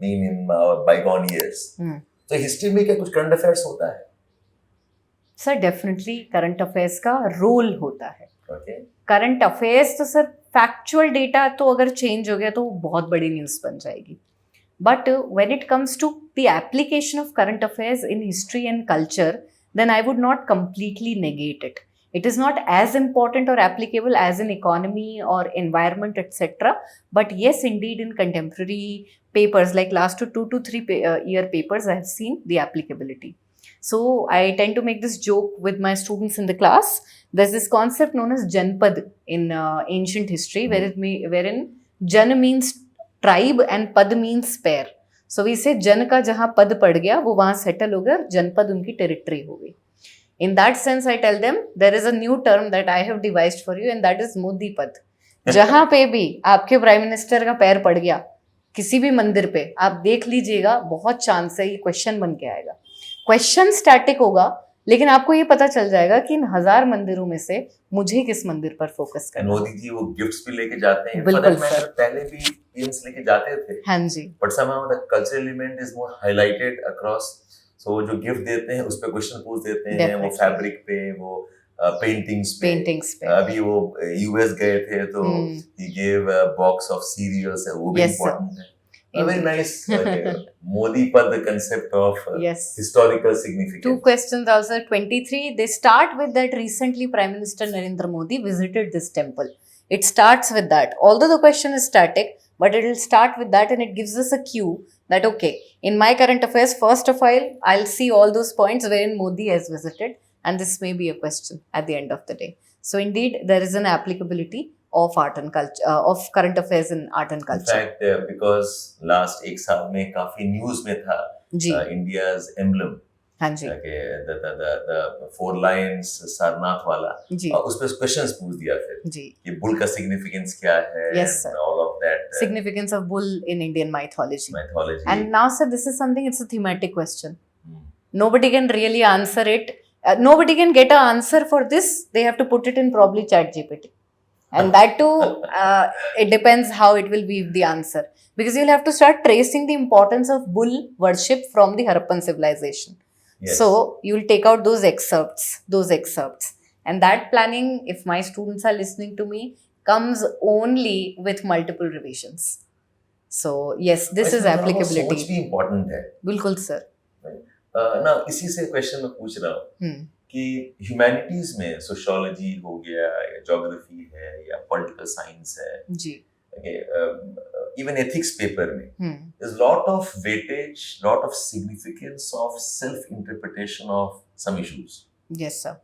been in our bygone years. तो history में क्या कुछ current affairs होता है? Sir definitely current affairs का रोल होता है. Okay. करंट अफेयर्स तो सर फैक्चुअल डेटा तो अगर चेंज हो गया तो बहुत बड़ी न्यूज़ बन जाएगी. But when it comes to the application of current affairs in history and culture, then I would not completely negate it. It is not as important or applicable as in economy or environment, etc. But yes, indeed, in contemporary papers, like last 2 to 3 year papers, I have seen the applicability. So I tend to make this joke with my students in the class. There's this concept known as Janpad in ancient history, wherein Jan means tribe and Pad means pair. So we say जन का जहाँ पद पड़ गया वो वहाँ settle हो गया और जनपद उनकी टेरिटरी हो गई. In that sense, I tell them there is a new term that I have devised for you, and that is Modi पद. जहाँ पे भी आपके प्राइम मिनिस्टर का पैर पड़ गया किसी भी मंदिर पे, आप देख लीजिएगा बहुत चांस है ये क्वेश्चन बन के आएगा. क्वेश्चन स्टैटिक होगा, लेकिन आपको ये पता चल जाएगा कि इन 1000 मंदिरों में से मुझे किस मंदिर पर फोकस करना. मोदी जी वो गिफ्ट्स भी लेके जाते हैं. बिल्कुल सर. पहले भी पीएम्स लेके जाते थे. हाँ जी. But somehow the cultural element is more highlighted across. So जो गिफ्ट देते हैं उस पे क्वेश्चन पूछ देते हैं. वो फैब्रिक पे, वो पेंटिंग्स पे. अभी वो यूएस गए थे तो he gave a box of cereals. वो भी important है. A very nice Modi Pad, the concept of historical significance. 2 questions also. 23, they start with that recently Prime Minister Narendra Modi visited this temple. It starts with that. Although the question is static, but it will start with that and it gives us a cue that, okay, in my current affairs, first of all, I'll see all those points wherein Modi has visited, and this may be a question at the end of the day. So indeed, there is an applicability of art and culture, of current affairs in art and culture. In fact, because last एक साल में काफी news में था India's emblem. हाँ जी. the 4 lions Sarnath वाला. उस पे क्वेश्चंस पूछ दिया फिर जी कि बुल का सिग्निफिकेंस क्या है. Yes, sir. All of that. Significance of bull in Indian mythology. And now, sir, this is something. It's a thematic question. Nobody can really answer it. Nobody can get an answer for this. They have to put it in probably ChatGPT. And that too, it depends how it will be the answer. Because you'll have to start tracing the importance of bull worship from the Harappan civilization. Yes. So you'll take out those excerpts. And that planning, if my students are listening to me, comes only with multiple revisions. So yes, this is applicability. सोच भी important है. बिल्कुल sir. ना इसी से question मैं पूछ रहा हूँ कि ह्यूमैनिटीज में सोशियोलॉजी हो गया या ज्योग्राफी है या पॉलिटिकल साइंस है जी. even ethics paper में there's lot of weightage, lot of significance of self interpretation of some issues. Yes sir.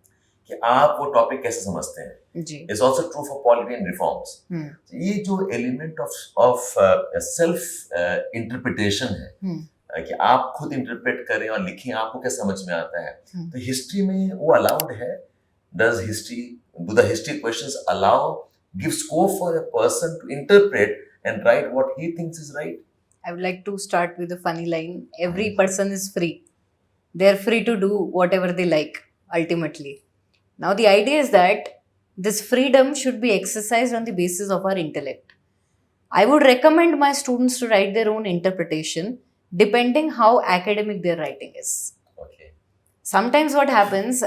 कि आप वो टॉपिक कैसे समझते हैं जी. It's also true for polity and reforms. ये जो एलिमेंट ऑफ सेल्फ इंटरप्रिटेशन है कि आप खुद इंटरप्रेट करें और लिखें, आपको क्या समझ में आता है, तो हिस्ट्री में वो अलाउड है. do the history questions give scope for a person to interpret and write what he thinks is right? I would like to start with a funny line. Every person is free. They're free to do whatever they like, ultimately. Now, the idea is that this freedom should be exercised on the basis of our intellect. I would recommend my students to write their own interpretation, depending how academic their writing is. Okay. Sometimes what happens,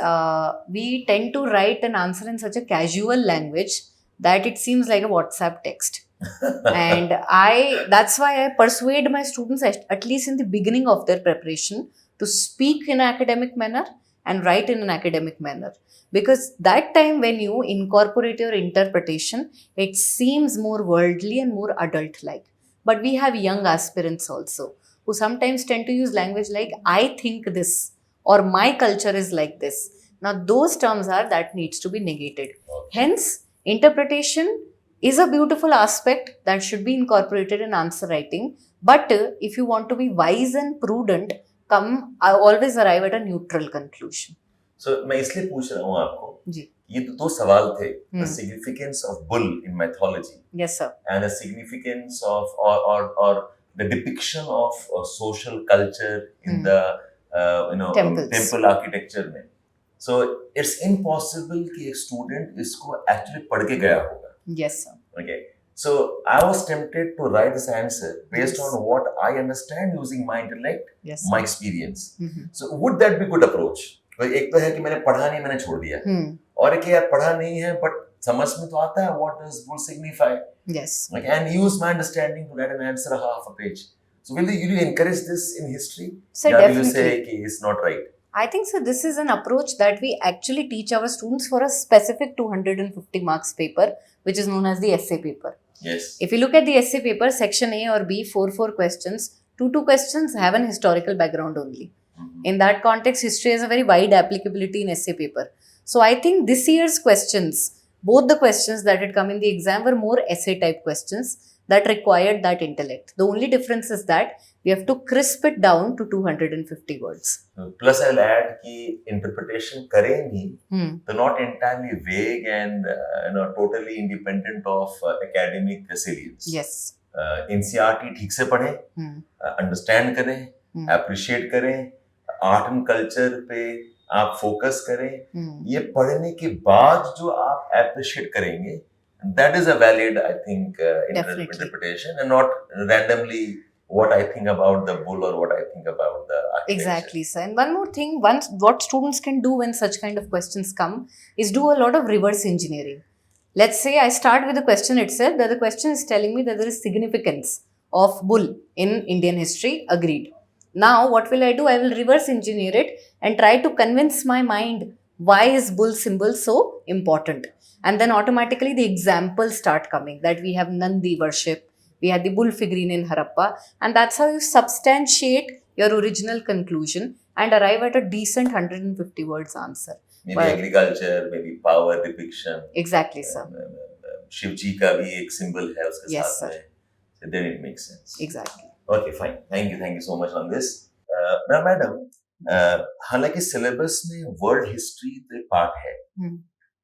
we tend to write an answer in such a casual language that it seems like a WhatsApp text. And that's why I persuade my students, at least in the beginning of their preparation, to speak in an academic manner and write in an academic manner. Because that time when you incorporate your interpretation, it seems more worldly and more adult-like. But we have young aspirants also, who sometimes tend to use language like, I think this, or my culture is like this. Now, those terms that needs to be negated. Okay. Hence, interpretation is a beautiful aspect that should be incorporated in answer writing. But if you want to be wise and prudent, always arrive at a neutral conclusion. So, मैं इसलिए पूछ रहा हूँ आपको जी. ये तो 2 सवाल थे. The significance of bull in mythology. Yes, sir. And the significance of or the depiction of social culture in the temple architecture में. So it's impossible कि एक student इसको actually पढ़ के गया होगा. Yes, sir. Okay. So I was tempted to write this answer based Yes. on what I understand using my intellect, Yes, my sir. experience. Mhm. So would that be good approach? एक तो है कि मैंने पढ़ा नहीं, मैंने छोड़ दिया, और एक यार पढ़ा नहीं है बट समझ में तो आता है what does would signify, Yes. like, and use my understanding to write an answer half a page. So will you encourage this in history? Sir, Yeah, will you say definitely. कि it's not right? I think so. This is an approach that we actually teach our students for a specific 250 marks paper, which is known as the essay paper. Yes. If you look at the essay paper, section A or B, 4 questions, 2 questions have an historical background only. In that context, history has a very wide applicability in essay paper. So I think this year's questions, both the questions that had come in the exam were more essay type questions that required that intellect. The only difference is that we have to crisp it down to 250 words. Plus I'll add कि interpretation करें भी तो not entirely vague and totally independent of academic syllabus. Yes. NCERT ठीक से पढ़ें, understand करें, appreciate करें, art and culture पे आप focus करें, ये पढ़ने के बाद जो आप appreciate करेंगे, that is a valid, I think, interpretation, and not randomly what I think about the bull or what I think about the architecture. Exactly, sir. And one more thing, what students can do when such kind of questions come is do a lot of reverse engineering. Let's say I start with the question itself, that the question is telling me that there is significance of bull in Indian history, agreed. Now, what will I do? I will reverse engineer it and try to convince my mind why is bull symbol so important. And then automatically the examples start coming, that we have Nandi worship, we had the bull figurine in Harappa, and that's how you substantiate your original conclusion and arrive at a decent 150 words answer. Maybe agriculture, maybe power depiction. Exactly, sir. Shiv जी का भी एक symbol है उसके Yes, साथ में. So then it makes sense. Exactly. Okay, fine. Thank you so much on this. Now, madam, हालांकि syllabus में world history तो एक part है,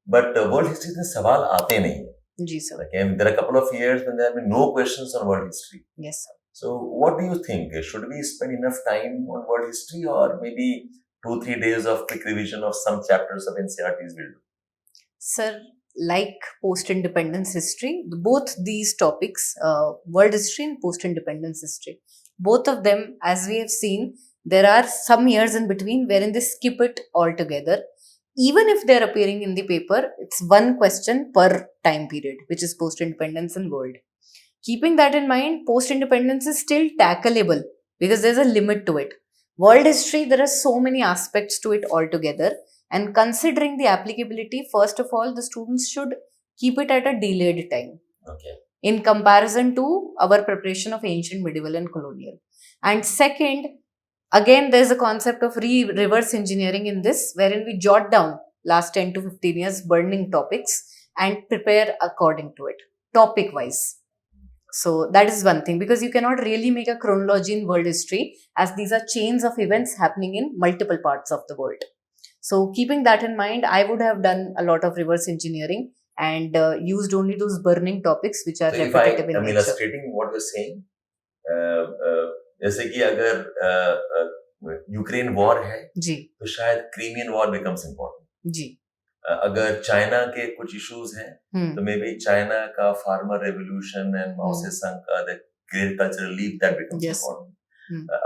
but world history में सवाल आते नहीं हैं. जी sir. Okay, there are a couple of years when there have been no questions on world history. Yes, sir. So, what do you think? Should we spend enough time on world history, or maybe 2-3 days of quick revision of some chapters of NCERTs will do? Sir, like post-independence history, both these topics, world history and post-independence history, both of them, as we have seen, there are some years in between wherein they skip it altogether. Even if they're appearing in the paper, it's one question per time period, which is post-independence and world. Keeping that in mind, post-independence is still tackleable because there's a limit to it. World history, there are so many aspects to it altogether. And considering the applicability, first of all, the students should keep it at a delayed time. Okay. In comparison to our preparation of ancient, medieval and colonial. And second, again, there's a concept of reverse engineering in this, wherein we jot down last 10 to 15 years burning topics and prepare according to it, topic wise. So that is one thing, because you cannot really make a chronology in world history, as these are chains of events happening in multiple parts of the world. So keeping that in mind, I would have done a lot of reverse engineering and used only those burning topics which are repetitive in nature. I'm illustrating what you're saying. जैसे कि अगर Ukraine war है जी, तो शायद Crimean war becomes important. जी. अगर China के कुछ इश्यूज हैं तो मे बी चाइना का farmer revolution and Mao Tse tung का the great cultural leap that becomes important.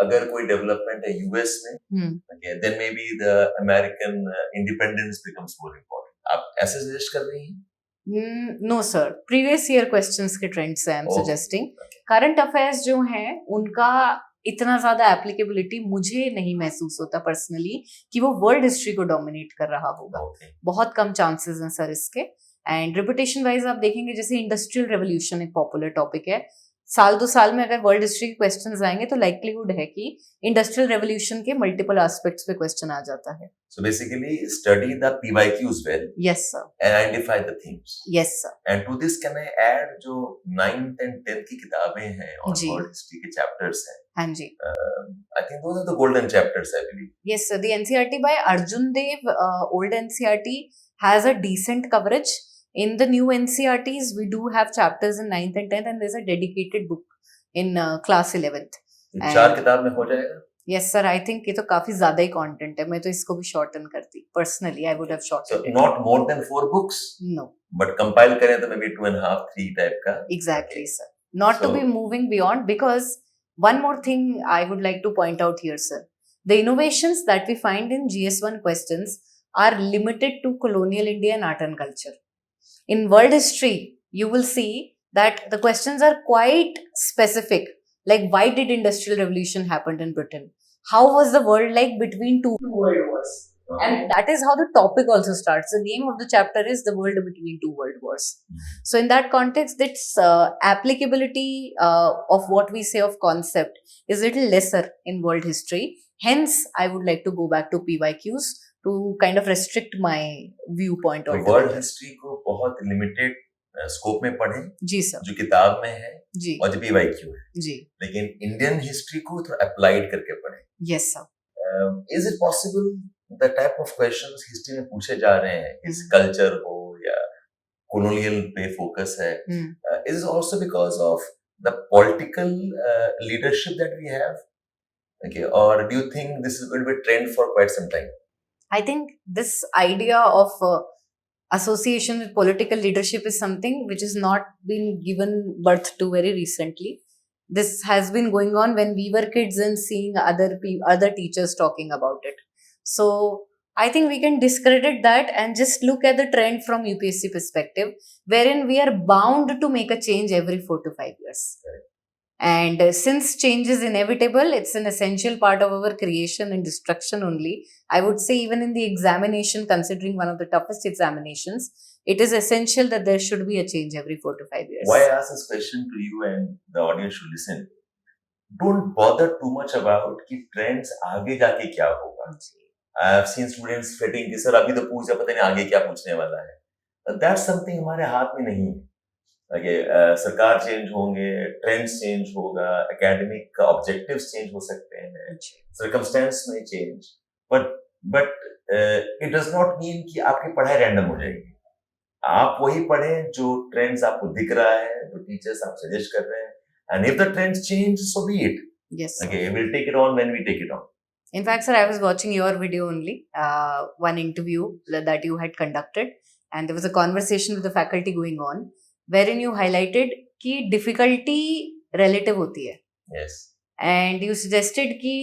अगर कोई डेवलपमेंट है यूएस में, okay, then maybe the American independence becomes more important. आप ऐसे सजेस्ट कर रही हैं? No sir, previous year questions के trend से I am suggesting. Current affairs जो हैं उनका इतना ज्यादा एप्लीकेबिलिटी मुझे नहीं महसूस होता पर्सनली कि वो वर्ल्ड हिस्ट्री को डोमिनेट कर रहा होगा. बहुत कम चांसेस हैं सर इसके. एंड रेपुटेशन वाइज आप देखेंगे, जैसे इंडस्ट्रियल रेवोल्यूशन एक पॉपुलर टॉपिक है, साल 2 साल में अगर वर्ल्ड हिस्ट्री के क्वेश्चंस आएंगे तो लाइक्लीहुड है कि इंडस्ट्रियल रेवोल्यूशन के मल्टीपल एस्पेक्ट्स पे क्वेश्चन आ जाता है. So basically study the PYQs well. Yes sir. And identify the themes. Yes sir. And to this can I add जो 9th and 10th की किताबें हैं और वर्ल्ड हिस्ट्री के चैप्टर्स हैं. हाँ जी. I think those are the golden chapters, I believe. Yes sir. The NCERT by Arjun Dev, old NCERT has a decent coverage. In the new NCERTs, we do have chapters in 9th and 10th, and there's a dedicated book in class 11th. 4 किताब में हो जाएगा? Yes sir, I think ये तो काफी ज्यादा ही content है, मैं तो इसको भी शॉर्टन करती personally, I would have So shortened it. not more than 4 books, No, but compile करें तो maybe 2.5, 3 type का. exactly sir. Not to So- be moving beyond, because one more thing I would like to point out here sir. The innovations that we find in GS1 questions are limited to colonial India and art and culture. In world history, you will see that the questions are quite specific. Like, why did industrial revolution happen in Britain? How was the world like between two world wars? And that is how the topic also starts. The name of the chapter is The World Between Two World Wars. So in that context, its applicability of what we say of concept is little lesser in world history. Hence, I would like to go back to PYQs to kind of restrict my viewpoint तो altogether. World history को बहुत limited scope में पढ़ें, जी sir, जो किताब में है जी और जो PYQ है, जी, लेकिन इंडियन हिस्ट्री को थोड़ा अप्लाइड करके पढ़ें. Yes sir. Is it possible the type of questions history में पूछे जा रहे हैं, इस कल्चर हो या colonial पे फोकस है, is it also because of the political leadership that we have? Okay, or do you think this is going to be a trend for quite some time? I think this idea of association with political leadership is something which has not been given birth to very recently. This has been going on when we were kids and seeing other teachers talking about it. So I think we can discredit that and just look at the trend from UPSC perspective, wherein we are bound to make a change every 4 to 5 years. Correct. And since change is inevitable, it's an essential part of our creation and destruction only. I would say even in the examination, considering one of the toughest examinations, it is essential that there should be a change every 4 to 5 years. Why I ask this question to you and the audience should listen? Don't bother too much about कि trends आगे जाके क्या होगा. I have seen students fretting कि sir अभी तो पूछा, पता नहीं आगे क्या पूछने वाला है. That's something हमारे हाथ में नहीं है. सरकार चेंज होंगे, ट्रेंड्स चेंज होगा, एकेडमिक का ऑब्जेक्टिव्स चेंज हो सकते हैं, सर्कमस्टेंस में change, but it does not mean कि आपकी पढ़ाई रैंडम हो जाएगी. आप वही पढ़ें जो ट्रेंड्स आपको दिख रहा है, जो टीचर्स आप सजेस्ट कर रहे हैं, and if the trends change so B it. Yes. Okay, we'll take it on when we take it on. In fact, sir, I was watching your video only, one interview that you had conducted, and there was a conversation with the faculty going on, wherein you highlighted कि difficulty relative होती है. Yes. And you suggested कि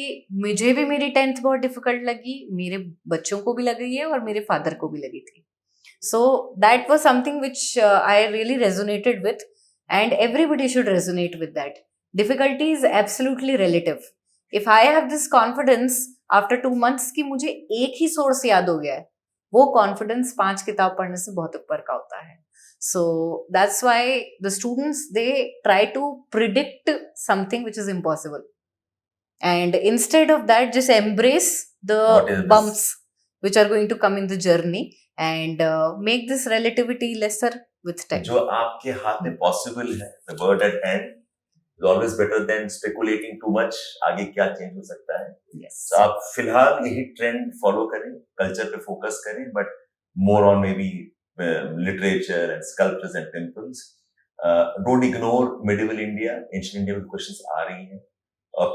मुझे भी मेरी 10th बहुत difficult लगी, मेरे बच्चों को भी लगी है और मेरे father को भी लगी थी. So that was something which I really resonated with, and everybody should resonate with that. Difficulty is absolutely relative. If I have this confidence after 2 months कि मुझे एक ही source याद हो गया है, वो confidence 5 किताब पढ़ने से बहुत ऊपर का होता है. So that's why the students, they try to predict something which is impossible, and instead of that just embrace the bumps which are going to come in the journey and make this relativity lesser with time. जो आपके हाथ में possible है, the bird at hand is always better than speculating too much. आगे क्या change हो सकता है. Yes. So आप फिलहाल यही ट्रेंड फॉलो करें, कल्चर पे फोकस करें, but more on may be literature and sculptures and temples. Don't ignore medieval India, ancient India with questions आ रही हैं.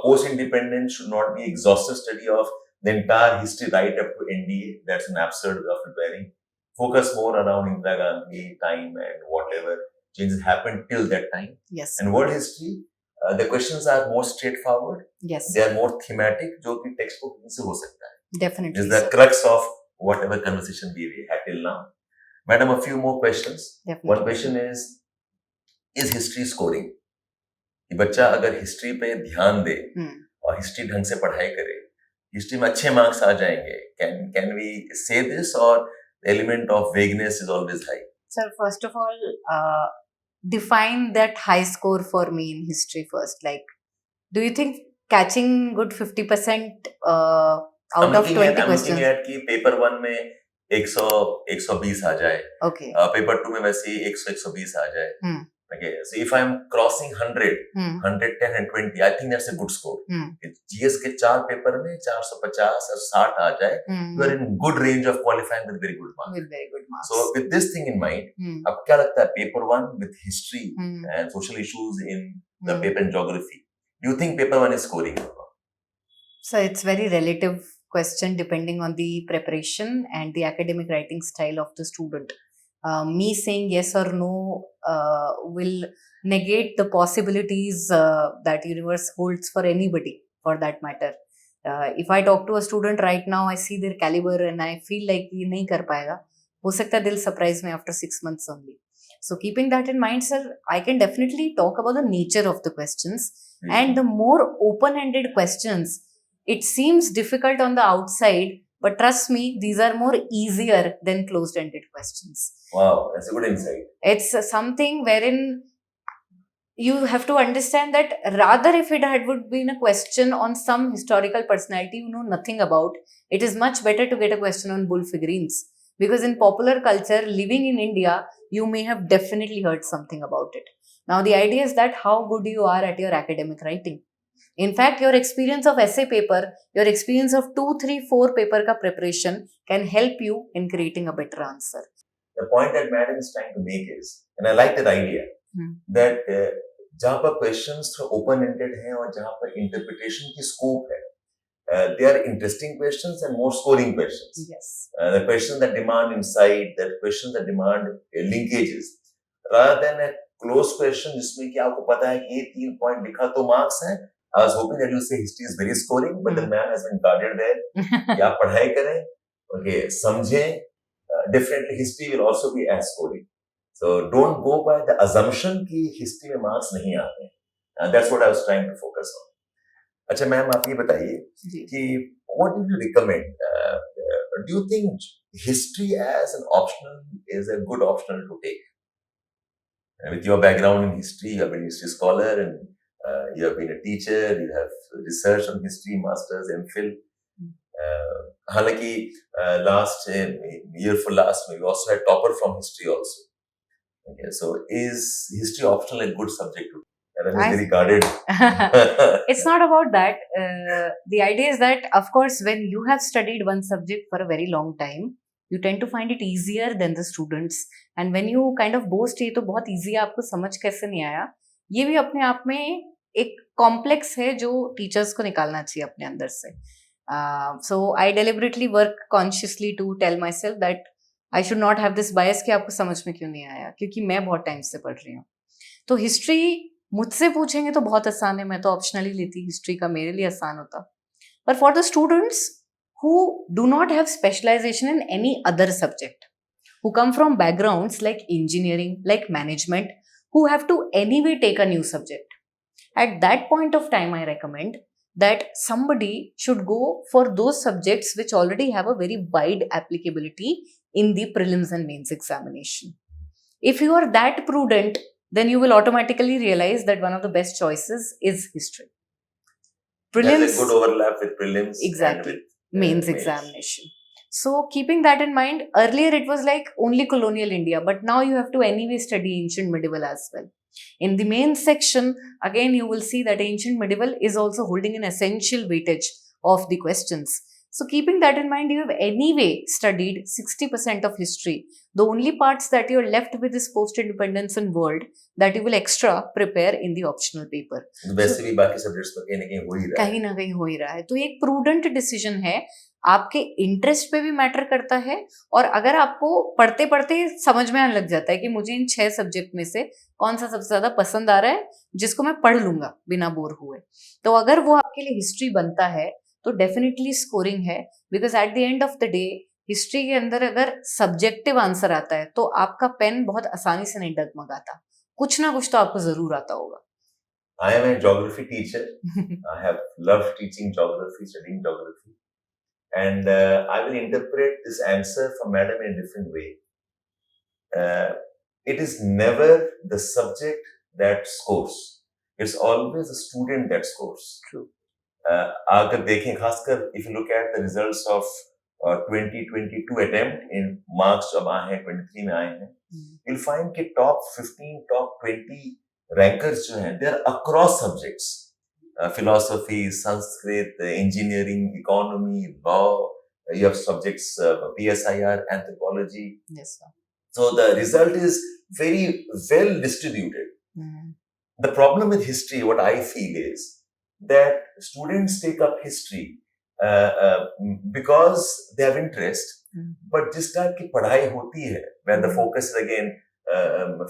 Post-independence should not be exhaustive study of the entire history right up to NDA. That's an absurd way of preparing. Focus more around Indira Gandhi time and whatever changes happened till that time. Yes. And world history, the questions are more straightforward. Yes. They are more thematic, जो कि textbook से हो सकता है. Definitely. Is the crux of whatever conversation we had till now. Madam, a few more questions. Definitely. One question is history scoring? कि बच्चा अगर history पे ध्यान दे और हिस्ट्री ढंग से पढ़ाई करे, हिस्ट्री में अच्छे मार्क्स आ जाएंगे. Can we say this, or the element of vagueness is always high? Sir, first of all, define that high score for me in history first. Like, do you think catching good 50% out of 20 questions? I'm looking at कि paper 1 में 100-120 आ जाए. Okay. Paper 2 में वैसे 100-120 आ जाए. Okay, so if I'm crossing 100, 110 and 20, I think that's a good score. GS के 4 paper में 450 और 60 आ जाए, you are in good range of qualifying with very good marks. With very good marks. So with this thing in mind, अब क्या लगता है paper 1 with history and social issues in the paper and geography, do you think paper 1 is scoring? So it's very relative question depending on the preparation and the academic writing style of the student. Me saying yes or no will negate the possibilities that universe holds for anybody, for that matter. If I talk to a student right now, I see their caliber and I feel like ये नहीं कर पाएगा. हो सकता है they'll surprise me after 6 months only. So keeping that in mind, sir, I can definitely talk about the nature of the questions, and the more open-ended questions, it seems difficult on the outside, but trust me, these are more easier than closed-ended questions. Wow, that's a good insight. It's something wherein you have to understand that rather if it had would been a question on some historical personality you know nothing about, it is much better to get a question on bull figurines, because in popular culture living in India you may have definitely heard something about it. Now the idea is that how good you are at your academic writing. In fact, your experience of essay paper, your experience of 2, 3, 4 paper ka preparation can help you in creating a better answer. The point that madam is trying to make is, and I like that idea, that जहाँ पर questions open ended हैं और जहाँ पर interpretation की scope है, they are interesting questions and more scoring questions. Yes. The questions that demand insight, the questions that demand linkages, rather than a closed question जिसमें कि आपको पता है कि ये 3 point लिखा तो marks हैं. I was hoping that you say history is very scoring, but the man has been guarded there. कि आप पढ़ाई करें, okay, समझें. Definitely history will also be as scoring. So don't go by the assumption कि history में marks नहीं आते हैं. And that's what I was trying to focus on. अच्छा मैम आप ये बताइए कि what do you recommend? Do you think history as an optional is a good optional to take? With your background in history, you have been a history scholar and you have been a teacher, you have researched on history, masters, MPhil. हालांकि last year for last we also had topper from history also. Okay, so is history optional a good subject to? And I'm very guarded. It's not about that. The idea is that, of course, when you have studied one subject for a very long time, you tend to find it easier than the students. And when you kind of boast ये तो बहुत easy है, आपको समझ कैसे नहीं आया, ये भी अपने आप में एक complex है जो teachers को निकालना चाहिए अपने अंदर से. So I deliberately work consciously to tell myself that I should not have this bias कि आपको समझ में क्यों नहीं आया, क्योंकि मैं बहुत टाइम से पढ़ रही हूँ. तो हिस्ट्री मुझसे पूछेंगे तो बहुत आसान है, मैं तो ऑप्शनली लेती हिस्ट्री का, मेरे लिए आसान होता. पर for the students who do not have specialisation in any other subject, who come from backgrounds like engineering, like management, who have to anyway take a new subject, at that point of time I recommend that somebody should go for those subjects which already have a very wide applicability in the prelims and mains examination. If you are that prudent, then you will automatically realize that one of the best choices is history. Prelims, there's a good overlap with prelims. Exactly. And with mains examination. So keeping that in mind, earlier it was like only colonial India, but now you have to anyway study ancient medieval as well. In the main section, again you will see that ancient medieval is also holding an essential weightage of the questions. So keeping that in mind, you have anyway studied 60% of history. The only parts that you are left with is post-independence and world that you will extra prepare in the optional paper. वैसे भी बाकी subjects तो कहीं ना कहीं हो ही रहा है. तो एक prudent decision है, आपके इंटरेस्ट पे भी मैटर करता है, और अगर आपको पढ़ते पढ़ते समझ में आने लग जाता है कि मुझे इन 6 सब्जेक्ट में से कौन सा सबसे ज्यादा पसंद आ रहा है जिसको मैं पढ़ लूंगा बिना बोर हुए, तो अगर वो आपके लिए हिस्ट्री बनता है तो डेफिनेटली स्कोरिंग है. Because at the end of the day history के अंदर अगर सब्जेक्टिव आंसर आता है तो आपका पेन बहुत आसानी से नहीं डगमगाता, कुछ ना कुछ तो आपको जरूर आता होगा. I am a geography teacher. I have loved teaching geography, studying geography. And I will interpret this answer from madam in a different way. It is never the subject that scores. It's always the student that scores. True. अगर देखें खासकर if you look at the results of 2022 attempt in marks जब आए हैं 23 में आए हैं, you'll find कि top 15, top 20 rankers जो हैं, they are across subjects. Philosophy, Sanskrit, engineering, economy, law. You have subjects PSIR, anthropology. Yes, sir. So the result is very well distributed. The problem with history, what I feel is that students take up history because they have interest, but जिस type की पढ़ाई होती है, where the focus is again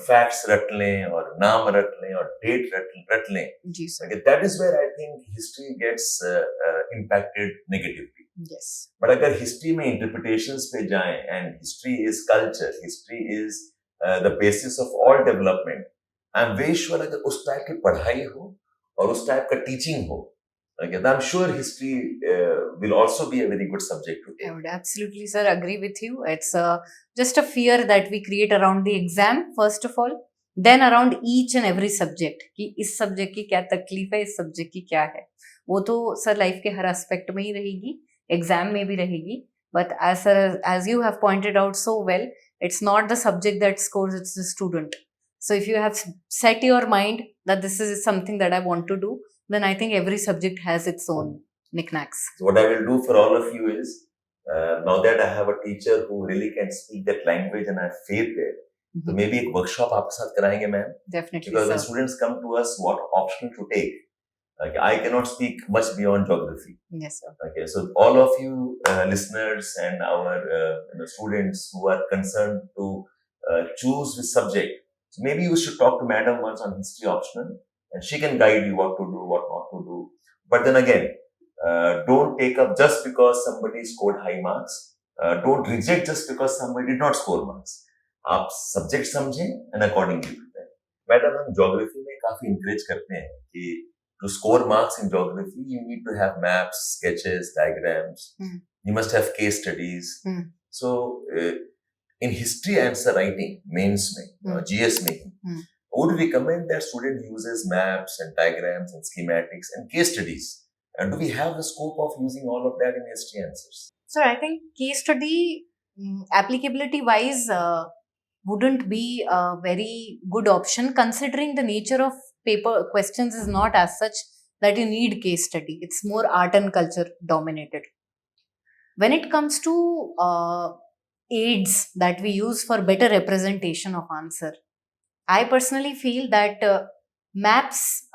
facts रट लें और नाम रट लें और date रट लें, जी sir, okay, that is where I think history gets impacted negatively. yes. But अगर history में interpretations पे जाएं, and history is culture, history is the basis of all development, I'm very sure अगर उस टाइप की पढ़ाई हो और उस टाइप का teaching हो, okay, I'm sure history will also be a very good subject to I take. would absolutely, sir, agree with you. It's just a fear that we create around the exam, first of all, then around each and every subject. कि इस subject की क्या तकलीफ है, इस subject की क्या है. वो तो सर लाइफ के हर aspect में ही रहेगी, exam में भी रहेगी. But as you have pointed out so well, it's not the subject that scores, it's the student. So if you have set your mind that this is something that I want to do, then I think every subject has its own knickknacks. So what I will do for all of you is, now that I have a teacher who really can speak that language and I have faith there, so maybe एक workshop आपके साथ कराएंगे ma'am. Definitely, Because when sir. students come to us, what option to take? Okay, I cannot speak much beyond geography. Yes, sir. Okay, so all of you listeners and our students who are concerned to choose the subject, so maybe you should talk to madam once on history optional, and she can guide you what to do, what not to do. But then again, don't take up just because somebody scored high marks. Don't reject just because somebody did not score marks. आप subject समझें and accordingly prepare. Madam हम geography में काफी encourage करते हैं कि to score marks in geography you need to have maps, sketches, diagrams. You must have case studies. So in history answer writing, mains में, GS में, would recommend that student uses maps and diagrams and schematics and case studies. And do we have the scope of using all of that in history answers? Sir, I think case study applicability wise wouldn't be a very good option, considering the nature of paper questions is not as such that you need case study. It's more art and culture dominated. When it comes to aids that we use for better representation of answer, I personally feel that maps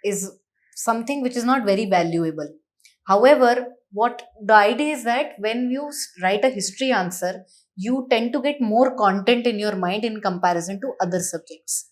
is something which is not very valuable. However, what the idea is that when you write a history answer, you tend to get more content in your mind in comparison to other subjects.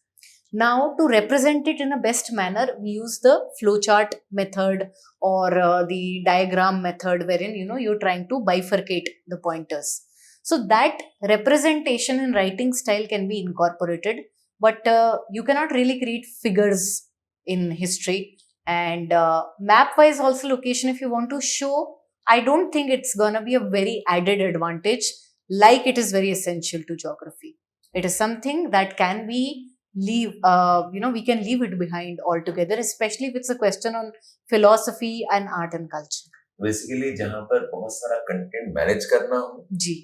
Now, to represent it in a best manner, we use the flowchart method or the diagram method, wherein you're trying to bifurcate the pointers. So that representation in writing style can be incorporated, but you cannot really create figures in history. And map-wise also location, if you want to show, I don't think it's gonna be a very added advantage like it is very essential to geography. It is something that can be we can leave it behind altogether, especially if it's a question on philosophy and art and culture. Basically, जहाँ पर बहुत सारा content manage करना हो जी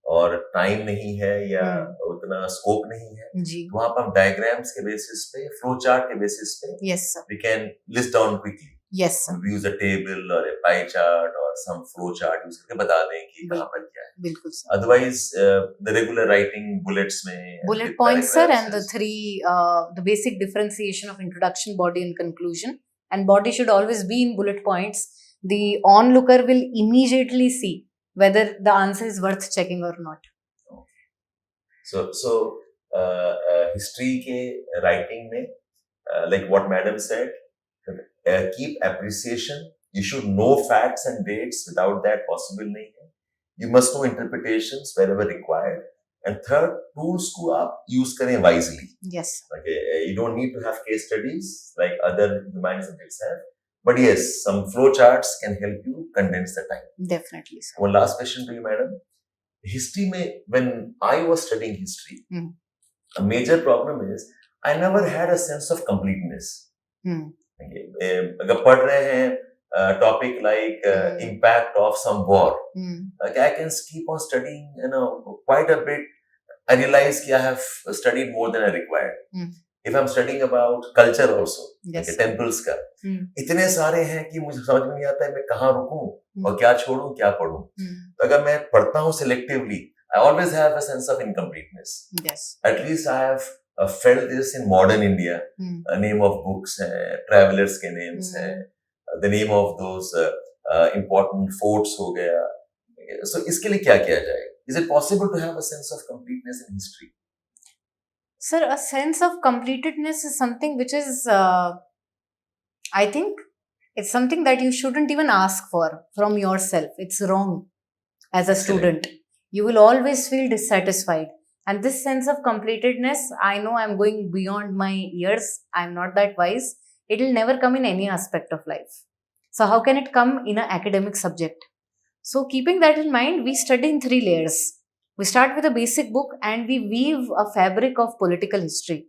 और time नहीं है या उतना स्कोप नहीं है जी, वहाँ पर हम डायग्राम्स के बेसिस पे, फ्लो चार्ट के बेसिस पे, yes sir, we can list down quickly. yes sir, we use a table or a pie chart or some flow chart use करके बता दें कि कहाँ पर क्या है. बिल्कुल sir. Otherwise, the regular writing bullets में, bullet points sir, and the three the basic differentiation of introduction, body and conclusion, and body should always be in bullet points. The onlooker will immediately see whether the answer is worth checking or not. So history के writing में, like what madam said, keep appreciation. You should know facts and dates. Without that, possible नहीं है. You must know interpretations wherever required. And third, tools को आप use करें wisely. Yes. Okay, you don't need to have case studies like other humanities subjects have. But yes, some flow charts can help you condense the time. Definitely, sir. One last question to you, madam. History में, when I was studying history, a major problem is I never had a sense of completeness. अगर पढ़ रहे हैं topic like impact of some war, I can keep on studying, quite a bit. I realize that I have studied more than I required. If I'm studying about culture also, yes, like temples का, इतने सारे हैं कि मुझे समझ में नहीं आता है मैं कहाँ रुकूं और क्या छोड़ूं क्या पढ़ूं. तो अगर मैं पढ़ता हूँ selectively, I always have a sense of incompleteness. Yes. At least I have felt this in modern India. A name of books हैं, travelers के names हैं, the name of those important forts हो गया. So इसके लिए क्या किया जाए? Is it possible to have a sense of completeness in history? Sir, a sense of completedness is something which is, I think, it's something that you shouldn't even ask for from yourself. It's wrong as a Excellent. student. You will always feel dissatisfied. And this sense of completedness, I know I'm going beyond my years. I'm not that wise. It will never come in any aspect of life. So how can it come in an academic subject? So keeping that in mind, we study in 3 layers. We start with a basic book and we weave a fabric of political history.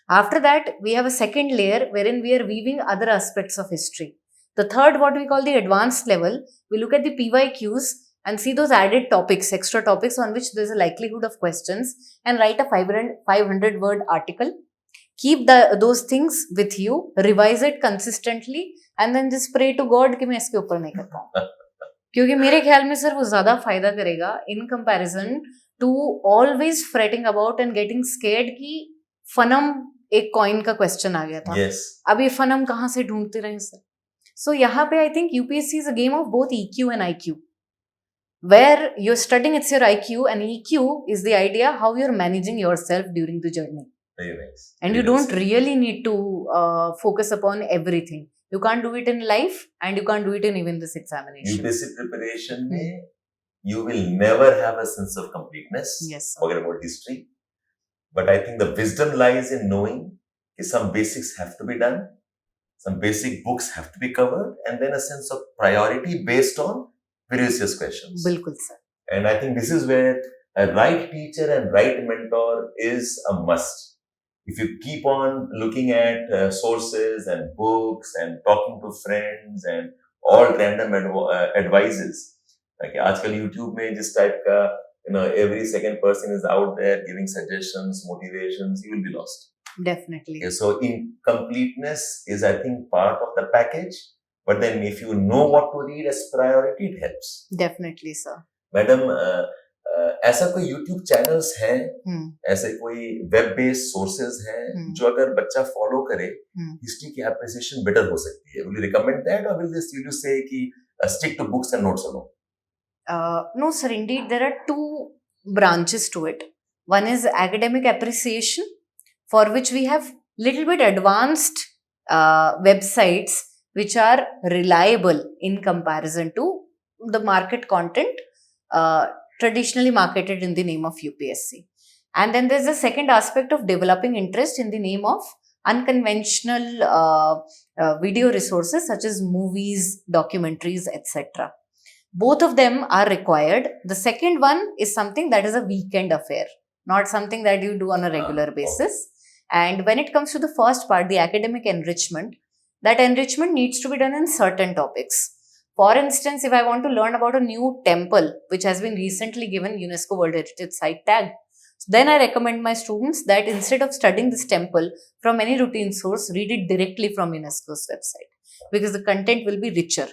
After that, we have a second layer wherein we are weaving other aspects of history. The third, what we call the advanced level, we look at the PYQs and see those added topics, extra topics on which there's a likelihood of questions, and write a 500 word article. Keep those things with you, revise it consistently, and then just pray to God कि मैं इसके ऊपर नहीं कर पाऊँ. क्योंकि मेरे ख्याल में सर वो ज़्यादा फायदा करेगा in comparison to always fretting about and getting scared कि फनम एक कॉइन का क्वेश्चन आ गया था. Yes. अब ये फनम कहाँ से ढूंढते रहे सर? So यहाँ पे I think UPSC is a game of both EQ and IQ. Where you're studying, it's your IQ, and EQ is the idea how you're managing yourself during the journey. Very nice. And you don't really need to focus upon everything. You can't do it in life, and you can't do it in even this examination. UPSC preparation में you will never have a sense of completeness. Yes, sir. Forget about history. But I think the wisdom lies in knowing that some basics have to be done, some basic books have to be covered, and then a sense of priority based on various questions. बिल्कुल sir. And I think this is where a right teacher and right mentor is a must. If you keep on looking at sources and books and talking to friends and all random advices, like आजकल YouTube में जिस type का, every second person is out there giving suggestions, motivations, you will be lost. Definitely. Okay, so incompleteness is, I think, part of the package. But then if you know what to read as priority, it helps. Definitely, sir. Madam, ऐसा कोई YouTube channels हैं, ऐसे कोई web based sources हैं, जो अगर बच्चा follow करे, history की appreciation better हो सकती है. Will you recommend that, or will you say कि stick to books and notes alone? No, sir. Indeed, there are 2 branches to it. One is academic appreciation, for which we have little bit advanced websites which are reliable in comparison to the market content traditionally marketed in the name of UPSC. And then there's a second aspect of developing interest in the name of unconventional video resources such as movies, documentaries, etc. Both of them are required. The second one is something that is a weekend affair, not something that you do on a regular basis. And when it comes to the first part, the academic enrichment, that enrichment needs to be done in certain topics. For instance, if I want to learn about a new temple which has been recently given UNESCO World Heritage Site tag, then I recommend my students that instead of studying this temple from any routine source, read it directly from UNESCO's website because the content will be richer.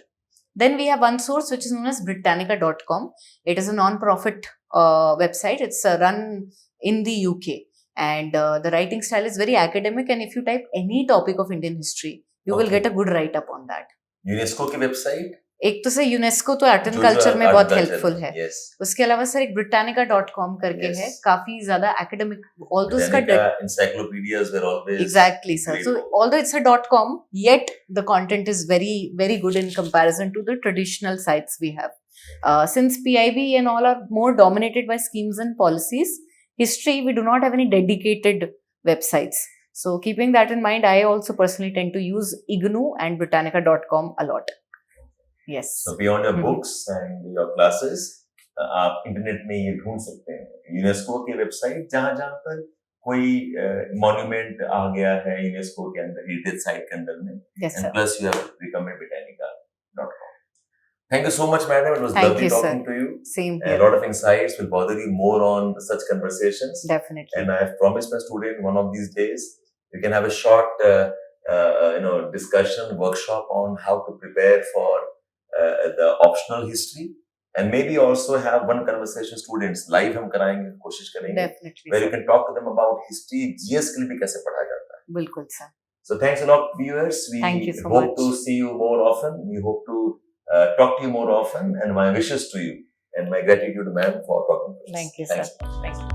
Then we have one source which is known as Britannica.com. It is a non-profit website. It's run in the UK. And the writing style is very academic, and if you type any topic of Indian history, you will get a good write-up on that. UNESCO की website? एक तो से UNESCO तो art and culture में बहुत helpful है. उसके अलावा सर एक britannica.com करके है, काफी ज्यादा एकेडमिक, although इसका encyclopedias were always exactly sir. So although it's a .com, yet the content is very very good in comparison to the traditional sites we have. Since PIB and all are more dominated by schemes and policies, history we do not have any dedicated websites. So keeping that in mind, I also personally tend to use IGNU and Britannica.com a lot. Yes. So beyond your books and your classes, आप internet में ये ढूंढ सकते हैं UNESCO की website जहाँ पर कोई मॉन्यूमेंट आ गया है यूनेस्को के अंदर, हेरिटेज साइट के अंदर में. Yes, and sir. plus you have recommended Britannica.com. Thank you so much, madam. It was lovely talking to you. Same here. here. A lot of insights. Will bother you more on such conversations. Definitely. And I have promised my student one of these days we can have a short, discussion workshop on how to prepare for the optional history, and maybe also have one conversation students live हम कराएंगे, कोशिश करेंगे. Definitely. Where you can talk to them about history, GS के लिए भी कैसे पढ़ा जाता है. बिल्कुल sir. So thanks a lot, viewers. We Thank you so hope much. to see you more often. We hope to talk to you more often, and my wishes to you and my gratitude, ma'am, for talking to us. Thank you, Thanks. sir. Thank you.